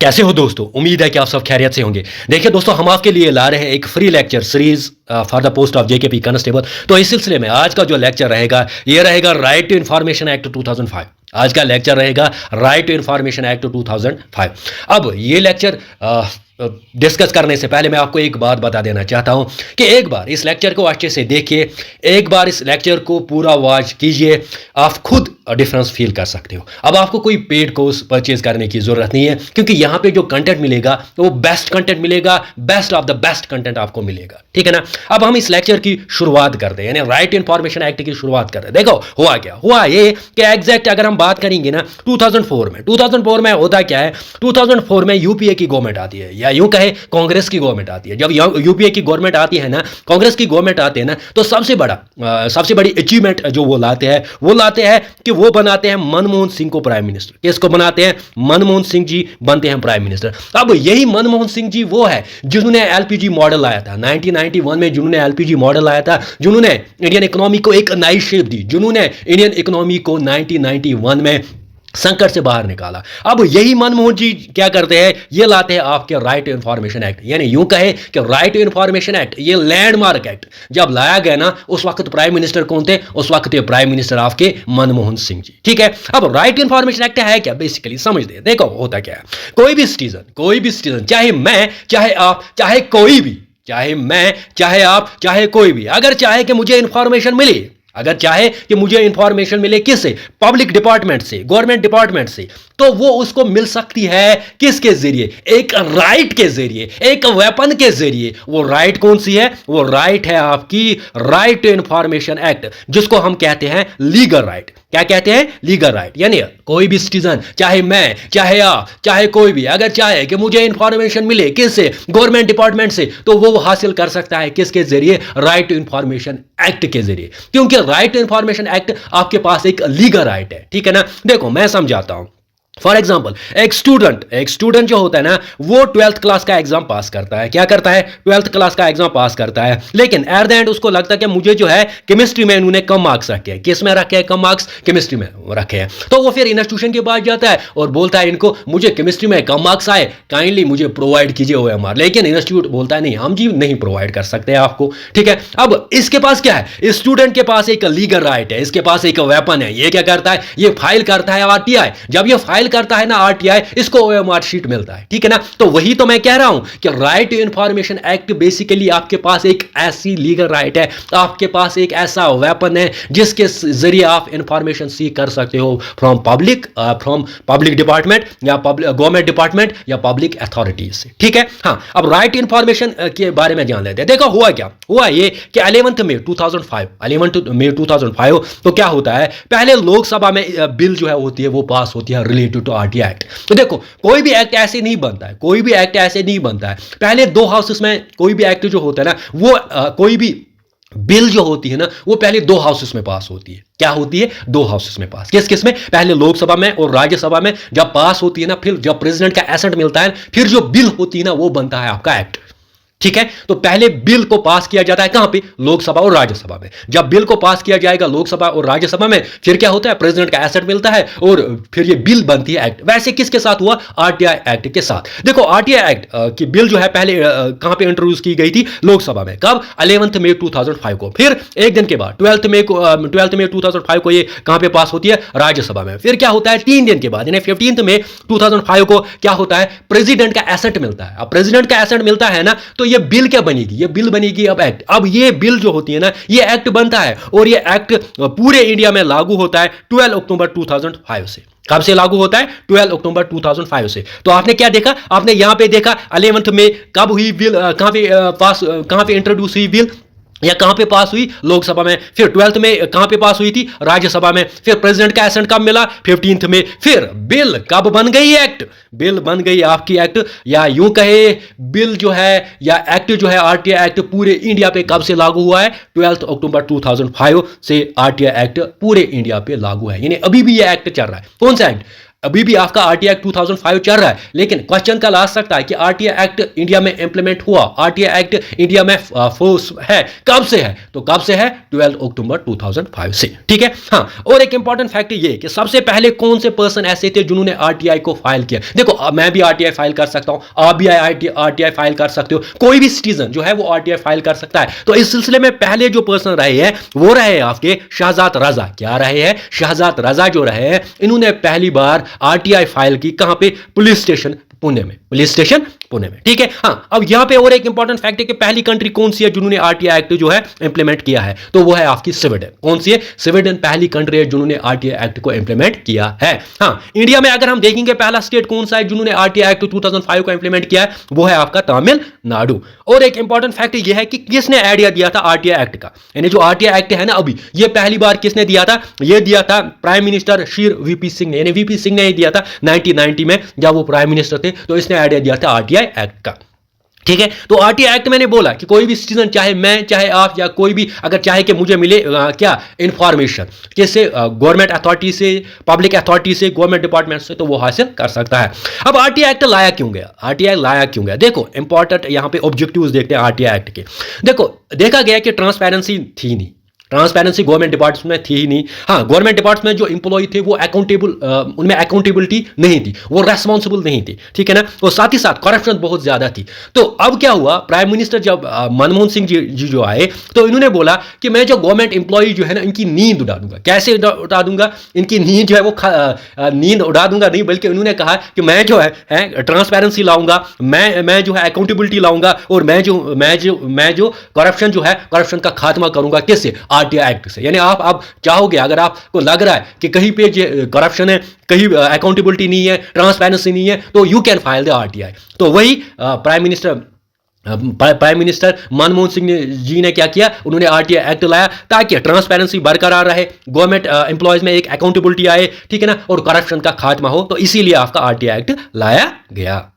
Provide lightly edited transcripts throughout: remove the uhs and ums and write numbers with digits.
कैसे हो दोस्तों? उम्मीद है कि आप सब खैरियत से होंगे। देखिए दोस्तों, हम आपके लिए ला रहे हैं एक free lecture series for the post of JKP constable. तो इस सिलसिले में आज का जो लेक्चर रहेगा, ये रहेगा राइट टू इन्फॉर्मेशन एक्ट 2005। आज का लेक्चर रहेगा राइट टू इन्फॉर्मेशन एक्ट 2005। अब ये लेक्चर डिस्कस करने से पहले मैं आपको एक बात बता देना चाहता हूं कि एक बार इस लेक्चर को अच्छे से देखिए, एक बार इस लेक्चर को पूरा वॉच कीजिए, आप खुद डिफरेंस फील कर सकते हो। अब आपको कोई पेड कोर्स परचेज करने की जरूरत नहीं है, क्योंकि यहाँ पे जो कंटेंट मिलेगा वो बेस्ट कंटेंट मिलेगा, best of the best content आपको मिलेगा। ठीक है ना? अब हम इस लेक्चर की शुरुआत करते हैं, यानी राइट इन्फॉर्मेशन एक्ट की शुरुआत करते हैं। देखो हुआ क्या, हुआ ये कि एग्जैक्ट अगर हम बात करेंगे ना 2004 में होता क्या है, 2004 में यूपीए की गवर्नमेंट आती है, या यूं कहे कांग्रेस की गवर्नमेंट आती है। जब यूपीए की गवर्नमेंट आती है ना, कांग्रेस की गवर्नमेंट आती है ना, तो सबसे बड़ी अचीवमेंट जो वो लाते हैं कि वो बनाते हैं मनमोहन सिंह को प्राइम मिनिस्टर। किसको बनाते हैं? मनमोहन सिंह जी बनते हैं प्राइम मिनिस्टर। अब यही मनमोहन सिंह जी वो है जिन्होंने एलपीजी मॉडल लाया था 1991 में, जिन्होंने एलपीजी मॉडल लाया था, जिन्होंने इंडियन इकोनॉमी को एक नई शेप दी, जिन्होंने इंडियन इकोनॉमी को 1991 में संकट से बाहर निकाला। अब यही मनमोहन जी क्या करते हैं, ये लाते हैं आपके राइट टू इन्फॉर्मेशन एक्ट। यानी यूं कहे कि राइट टू इन्फॉर्मेशन एक्ट ये लैंडमार्क एक्ट जब लाया गया ना, उस वक्त प्राइम मिनिस्टर कौन थे? उस वक्त थे प्राइम मिनिस्टर आपके मनमोहन सिंह जी। ठीक है, अब राइट टू इन्फॉर्मेशन एक्ट है क्या? बेसिकली समझ दे। देखो होता क्या है, कोई भी सिटीजन, चाहे मैं, चाहे आप, चाहे कोई भी, चाहे मैं, चाहे आप, चाहे कोई भी, अगर चाहे कि मुझे इंफॉर्मेशन मिले, अगर चाहे कि मुझे इंफॉर्मेशन मिले किससे? पब्लिक डिपार्टमेंट से, गवर्नमेंट डिपार्टमेंट से, तो वो उसको मिल सकती है किसके जरिए? एक राइट के जरिए, एक वेपन के जरिए। वो राइट कौन सी है? वो राइट है आपकी राइट टू इंफॉर्मेशन एक्ट, जिसको हम कहते हैं लीगल राइट। क्या कहते हैं? Legal right. यानी कोई भी सिटीजन, चाहे मैं, चाहे आप, चाहे कोई भी, अगर चाहे कि मुझे इंफॉर्मेशन मिले किससे? गवर्नमेंट डिपार्टमेंट से, तो वो हासिल कर सकता है किसके जरिए? राइट टू इंफॉर्मेशन एक्ट के जरिए, क्योंकि राइट टू इंफॉर्मेशन एक्ट आपके पास एक लीगल राइट है। ठीक है ना? देखो मैं समझाता हूं। फॉर एग्जाम्पल, एक स्टूडेंट जो होता है ना, वो 12th क्लास का एग्जाम पास करता है। क्या करता है? 12th क्लास का एग्जाम पास करता है, लेकिन एट द एंड उसको लगता है कि मुझे जो है केमिस्ट्री में इन्होंने कम मार्क्स रखे हैं। किस में रखे हैं कम मार्क्स? केमिस्ट्री में रखे हैं। तो वो फिर इंस्टीट्यूशन के पास जाता है और बोलता है इनको, मुझे केमिस्ट्री में कम मार्क्स आए, काइंडली मुझे प्रोवाइड कीजिए OMR। लेकिन इंस्टीट्यूट बोलता है नहीं, हम जी नहीं प्रोवाइड कर सकते आपको। ठीक है, अब इसके पास क्या है? स्टूडेंट के पास एक लीगल राइट है, इसके पास एक वेपन है। ये क्या करता है? ये फाइल करता है RTI। जब ये फाइल करता है ना RTI, इसको OMR शीट मिलता है। ठीक है ना? तो वही तो मैं कह रहा हूं कि right to information act basically आपके पास एक ऐसी लीगल राइट है, आपके पास एक ऐसा वेपन है जिसके जरिए आप इंफॉर्मेशन सीख कर सकते हो फ्रॉम पब्लिक डिपार्टमेंट या गवर्नमेंट डिपार्टमेंट या पब्लिक अथॉरिटीज से। ठीक है? हाँ, अब राइट इंफॉर्मेशन के बारे में जान लेते हैं। देखो हुआ क्या, हुआ ये कि 11 मई 2005 तो क्या होता है, पहले लोकसभा में बिल जो है होती है वो पास होती है रिलेटेड टू RTI एक्ट। तो देखो कोई भी एक्ट ऐसे नहीं बनता है, पहले दो हाउसेस में कोई भी एक्ट जो होता है ना, वो कोई भी बिल जो होती है ना, वो पहले दो हाउसेस में पास होती है। क्या होती है? दो हाउसेस में पास। किस में? पहले लोकसभा में और राज्यसभा में जब पास होती है ना, फिर जब प्रेसिडेंट का एसेंट मिलता है, फिर जो बिल होती है ना, वो बनता है आपका एक्ट। ठीक है, तो पहले बिल को पास किया जाता है कहां पे? लोकसभा और राज्यसभा में। जब बिल को पास किया जाएगा लोकसभा और राज्यसभा में, फिर क्या होता है? प्रेसिडेंट का एसेट मिलता है और फिर ये बिल बनती है एक्ट। वैसे किसके साथ हुआ? RTI एक्ट के साथ। देखो RTI एक्ट की बिल जो है पहले कहां पे इंट्रोड्यूस की गई थी? लोकसभा में। कब? 11 मई 2005 को। फिर एक दिन के बाद 12 मई 2005 को ये कहां पे पास होती है? राज्यसभा में। फिर क्या होता है? 3 दिन के बाद यानी 15 मई 2005 को क्या होता है? प्रेसिडेंट का एसेट मिलता है। अब प्रेसिडेंट का एसेट मिलता है ना, तो ये बिल क्या बनेगी? ये बिल बनेगी अब एक्ट। अब ये बिल जो होती है ना, ये एक्ट बनता है और ये एक्ट पूरे इंडिया में लागू होता है 12 अक्टूबर 2005 से। कब से लागू होता है? 12 अक्टूबर 2005 से। तो आपने क्या देखा? आपने यहां पे देखा 11 में कब हुई बिल, कहां पे इंट्रोड्यूस हुई बिल या कहां पे पास हुई? लोकसभा में। फिर 12 में कहां पे पास हुई थी? राज्यसभा में। फिर प्रेसिडेंट का एसेंट कब मिला? 15 में। फिर बिल कब बन गई? एक्ट। बिल बन गई आपकी एक्ट, या यूं कहे बिल जो है या एक्ट जो है RTI एक्ट पूरे इंडिया पे कब से लागू हुआ है? 12 अक्टूबर 2005 से RTI एक्ट पूरे इंडिया पे लागू है। यानी अभी भी ये एक्ट चल रहा है। कौन सा एक्ट? अभी भी आपका आरटीआई एक्ट 2005 चल रहा है, लेकिन क्वेश्चन कल आ सकता है कि आरटीआई एक्ट इंडिया में इंप्लीमेंट हुआ, आरटीआई एक्ट इंडिया में फोर्स है, कब से है? तो कब से है? 12 अक्टूबर 2005 से, ठीक है। हाँ, और एक इंपॉर्टेंट फैक्ट ये कि सबसे पहले कौन से पर्सन ऐसे थे जिन्होंने आरटीआई को फाइल किया। देखो, मैं भी आरटीआई फाइल कर सकता हूं, आप भी आरटीआई फाइल कर सकते हो, कोई भी सिटीजन जो है वो आरटीआई फाइल कर सकता है। तो इस सिलसिले में पहले जो पर्सन रहे हैं वो रहे आपके शहजाद रजा। क्या रहे हैं? शहजाद रजा जो रहे हैं, इन्होंने पहली बार आरटीआई फाइल की कहां पे? पुलिस स्टेशन पुणे में, पुलिस स्टेशन पुणे में, ठीक है। हाँ, अब यहां पे और एक इंपॉर्टेंट फैक्ट है कि पहली कंट्री कौन सी है जिन्होंने आरटीआई एक्ट जो है इंप्लीमेंट किया है, तो वो है आपकी स्वीडन। कौन सी है? स्वीडन पहली कंट्री है जिन्होंने आरटीआई एक्ट को इंप्लीमेंट किया है। हाँ, इंडिया में अगर हम देखेंगे पहला स्टेट कौन सा है जिन्होंने आरटीआई एक्ट 2005 को इंप्लीमेंट किया है, वो है आपका तमिलनाडु। और एक इंपॉर्टेंट फैक्ट यह है कि किसने आइडिया दिया था आरटीआई एक्ट का, यानी जो आरटीआई एक्ट है ना अभी, ये पहली बार किसने दिया था? ये दिया था prime minister Shri VP Singh ने, यानी वीपी सिंह ने ही दिया था 1990 में, जब वो प्राइम मिनिस्टर थे। तो इसने आइडिया दिया था आरटीआई एक्ट का, ठीक है। तो आरटीआई एक्ट मैंने बोला कि कोई भी सिटीजन, चाहे मैं, चाहे आप, या कोई भी अगर चाहे कि मुझे मिले क्या इंफॉर्मेशन, किससे? गवर्नमेंट अथॉरिटी से, पब्लिक अथॉरिटी से, गवर्नमेंट डिपार्टमेंट से, तो वो हासिल कर सकता है। अब आरटीआई एक्ट लाया क्यों गया? आरटीआई लाया क्यों गया? देखो, इंपॉर्टेंट यहां पे ऑब्जेक्टिव्स देखते हैं आरटीआई एक्ट के। देखो, देखा गया कि ट्रांसपेरेंसी थी नहीं, ट्रांसपेरेंसी गवर्नमेंट डिपार्टमेंट में थी ही नहीं। हाँ, गवर्नमेंट डिपार्टमेंट में जो इंप्लॉय थे वो अकाउंटेबल, उनमें अकाउंटेबिलिटी नहीं थी, वो रेस्पॉन्सिबल नहीं थी, ठीक है ना। और साथ ही साथ करप्शन बहुत ज्यादा थी। तो अब क्या हुआ, प्राइम मिनिस्टर जब मनमोहन सिंह जी जो आए, तो इन्होंने बोला कि मैं जो गवर्नमेंट इंप्लॉय जो है ना, इनकी नींद उड़ा दूंगा। कैसे उड़ा दूंगा? इनकी नींद जो है वो नींद उड़ा दूंगा नहीं, बल्कि उन्होंने कहा कि मैं जो है ट्रांसपेरेंसी लाऊंगा, मैं जो है अकाउंटेबिलिटी लाऊंगा, और मैं जो करप्शन जो है, करप्शन का खात्मा करूंगा। किससे? आरटीआई एक्ट से। यानी आप चाहोगे, अगर आपको लग रहा है कि कहीं पे करप्शन है, कहीं अकाउंटेबिलिटी नहीं है, ट्रांसपेरेंसी नहीं है, तो you can file the RTI. तो वही प्राइम मिनिस्टर मनमोहन सिंह जी ने क्या किया, उन्होंने आरटीआई एक्ट लाया ताकि ट्रांसपेरेंसी बरकरार रहे, गवर्नमेंट एम्प्लॉयज में एक अकाउंटेबिलिटी आए, ठीक है ना, और करप्शन का खात्मा हो। तो इसीलिए आपका आरटीआई एक्ट लाया गया।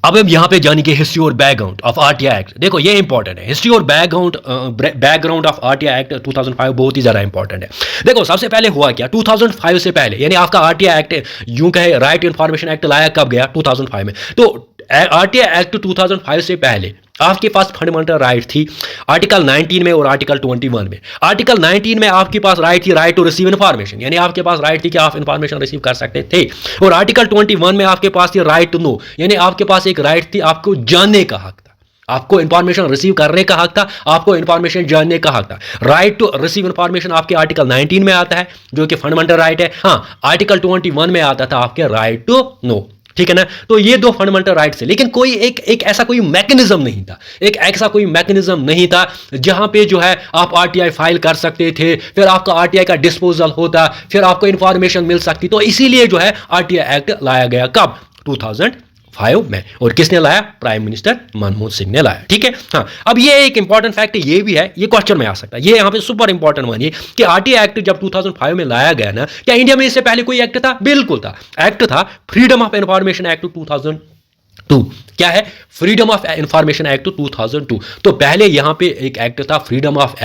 अब हम यहां पे जानेंगे हिस्ट्री और बैकग्राउंड ऑफ आरटीआई एक्ट। देखो, ये इंपॉर्टेंट है, हिस्ट्री और बैकग्राउंड ऑफ आरटीआई एक्ट 2005 बहुत ही ज्यादा इंपॉर्टेंट है। देखो, सबसे पहले हुआ क्या, 2005 से पहले, यानी आपका आरटीआई एक्ट यूं कहे राइट इंफॉर्मेशन एक्ट लाया कब गया? 2005 में। तो आरटीआई एक्ट 2005 से पहले आपके पास फंडामेंटल राइट थी आर्टिकल 19 में और आर्टिकल 21 में। आर्टिकल 19 में आपके पास राइट थी राइट टू रिसीव इन्फॉर्मेशन, यानी आपके पास राइट थी कि आप इन्फॉर्मेशन रिसीव कर सकते थे। और आर्टिकल 21 में आपके पास थी राइट टू नो, यानी आपके पास एक राइट थी, आपको जानने का हक था, आपको इंफॉर्मेशन रिसीव करने का हक था, आपको इंफॉर्मेशन जानने का हक था। राइट टू रिसीव इंफॉर्मेशन आपके आर्टिकल 19 में आता है, जो कि फंडामेंटल राइट है। हाँ, आर्टिकल 21 में आता था आपके राइट टू नो, ठीक है ना। तो ये दो फंडामेंटल राइट्स है, लेकिन कोई एक ऐसा कोई मैकेनिज्म नहीं था, एक ऐसा कोई मैकेनिज्म नहीं था जहां पे जो है आप आरटीआई फाइल कर सकते थे, फिर आपका आरटीआई का डिस्पोजल होता, फिर आपको इंफॉर्मेशन मिल सकती। तो इसीलिए जो है आरटीआई एक्ट लाया गया कब? 2005 में। और किसने लाया? प्राइम मिनिस्टर मनमोहन सिंह ने लाया, ठीक है। हाँ, अब ये एक इंपॉर्टेंट फैक्ट ये भी है, ये क्वेश्चन में आ सकता है, ये यहाँ पे सुपर इंपॉर्टेंट मानिए कि आरटीआई एक्ट जब 2005 में लाया गया ना, क्या इंडिया में इससे पहले कोई एक्ट था? बिल्कुल था, एक्ट था फ्रीडम ऑफ इंफॉर्मेशन एक्ट 2002। क्या है? Freedom of information act 2002। तो पहले यहां पे एक एक्ट था फ्रीडम ऑफ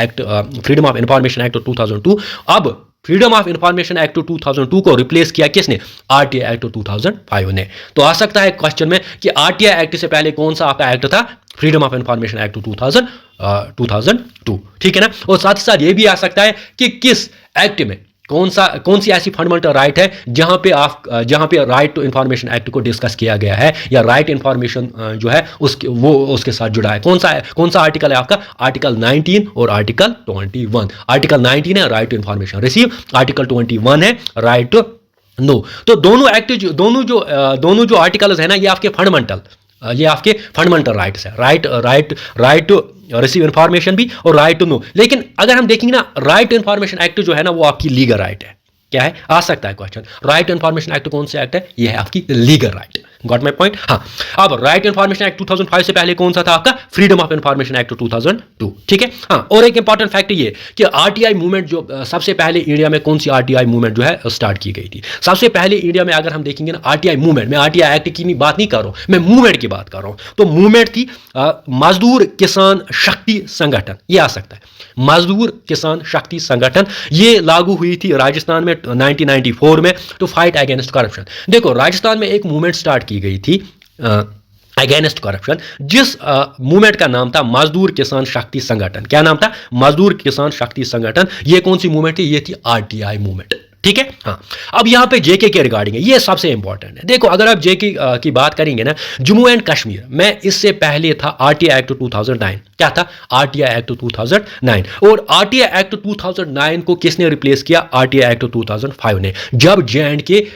इंफॉर्मेशन एक्ट 2002। अब फ्रीडम ऑफ इंफॉर्मेशन एक्ट 2002 को रिप्लेस किया किसने? आरटीआई एक्ट 2005 ने। तो आ सकता है क्वेश्चन में कि आरटीआई एक्ट से पहले कौन सा आपका एक्ट था? फ्रीडम ऑफ इंफॉर्मेशन एक्ट 2002, ठीक है ना। और साथ ही साथ ये भी आ सकता है कि किस एक्ट में कौन सी ऐसी फंडामेंटल राइट है जहां पे राइट टू इंफॉर्मेशन एक्ट को डिस्कस किया गया है, या राइट इंफॉर्मेशन जो है उसके साथ जुड़ा है। कौन सा आर्टिकल है आपका? आर्टिकल 19 और आर्टिकल 21। आर्टिकल 19 है right to information receive, article 21 है राइट टू नो। तो दोनों जो आर्टिकल्स है ना, ये आपके फंडामेंटल राइट्स है, राइट टू रिसीव इंफॉर्मेशन भी और राइट टू नो। लेकिन अगर हम देखेंगे ना, राइट टू इंफॉर्मेशन एक्ट जो है ना, वो आपकी लीगल राइट है। क्या है? आ सकता है question, right to information act कौन सा एक्ट है? ये है आपकी legal right, got my point? हाँ, अब राइट इन्फॉर्मेशन एक्ट 2005 से पहले कौन सा था आपका? फ्रीडम ऑफ इन्फॉर्मेशन एक्ट 2002, ठीक है। हाँ, और एक इंपॉर्टेंट फैक्ट ये कि आरटीआई मूवमेंट जो सबसे पहले इंडिया में कौन सी आरटीआई मूवमेंट जो है स्टार्ट की गई थी? सबसे पहले इंडिया में अगर हम देखेंगे ना आरटीआई मूवमेंट, मैं आरटीआई एक्ट की बात नहीं कर रहा हूं, मैं मूवमेंट की बात कर रहा हूं। तो मूवमेंट थी मजदूर किसान शक्ति संगठन, ये आ सकता है, मजदूर किसान शक्ति संगठन। ये लागू हुई थी राजस्थान में 1994 में टू फाइट अगेंस्ट करप्शन। देखो, राजस्थान में एक मूवमेंट स्टार्ट की गई थी अगेंस्ट करप्शन, जिस मूवमेंट का नाम था मजदूर किसान शक्ति संगठन। क्या नाम था? मजदूर किसान शक्ति संगठन। ये कौन सी मूवमेंट थी? ये थी आरटीआई मूवमेंट, ठीक है। हाँ, अब यहां पे जेके के रिगार्डिंग है, ये सबसे इंपॉर्टेंट है। देखो, अगर आप जेके की बात करेंगे ना, जम्मू एंड कश्मीर में इससे पहले था आरटीआई एक्ट 2009। क्या था? RTI act 2009। और आरटीआई एक्ट 2009 को किसने रिप्लेस किया? आरटीआई एक्ट 2005 ने, जब जेएंडके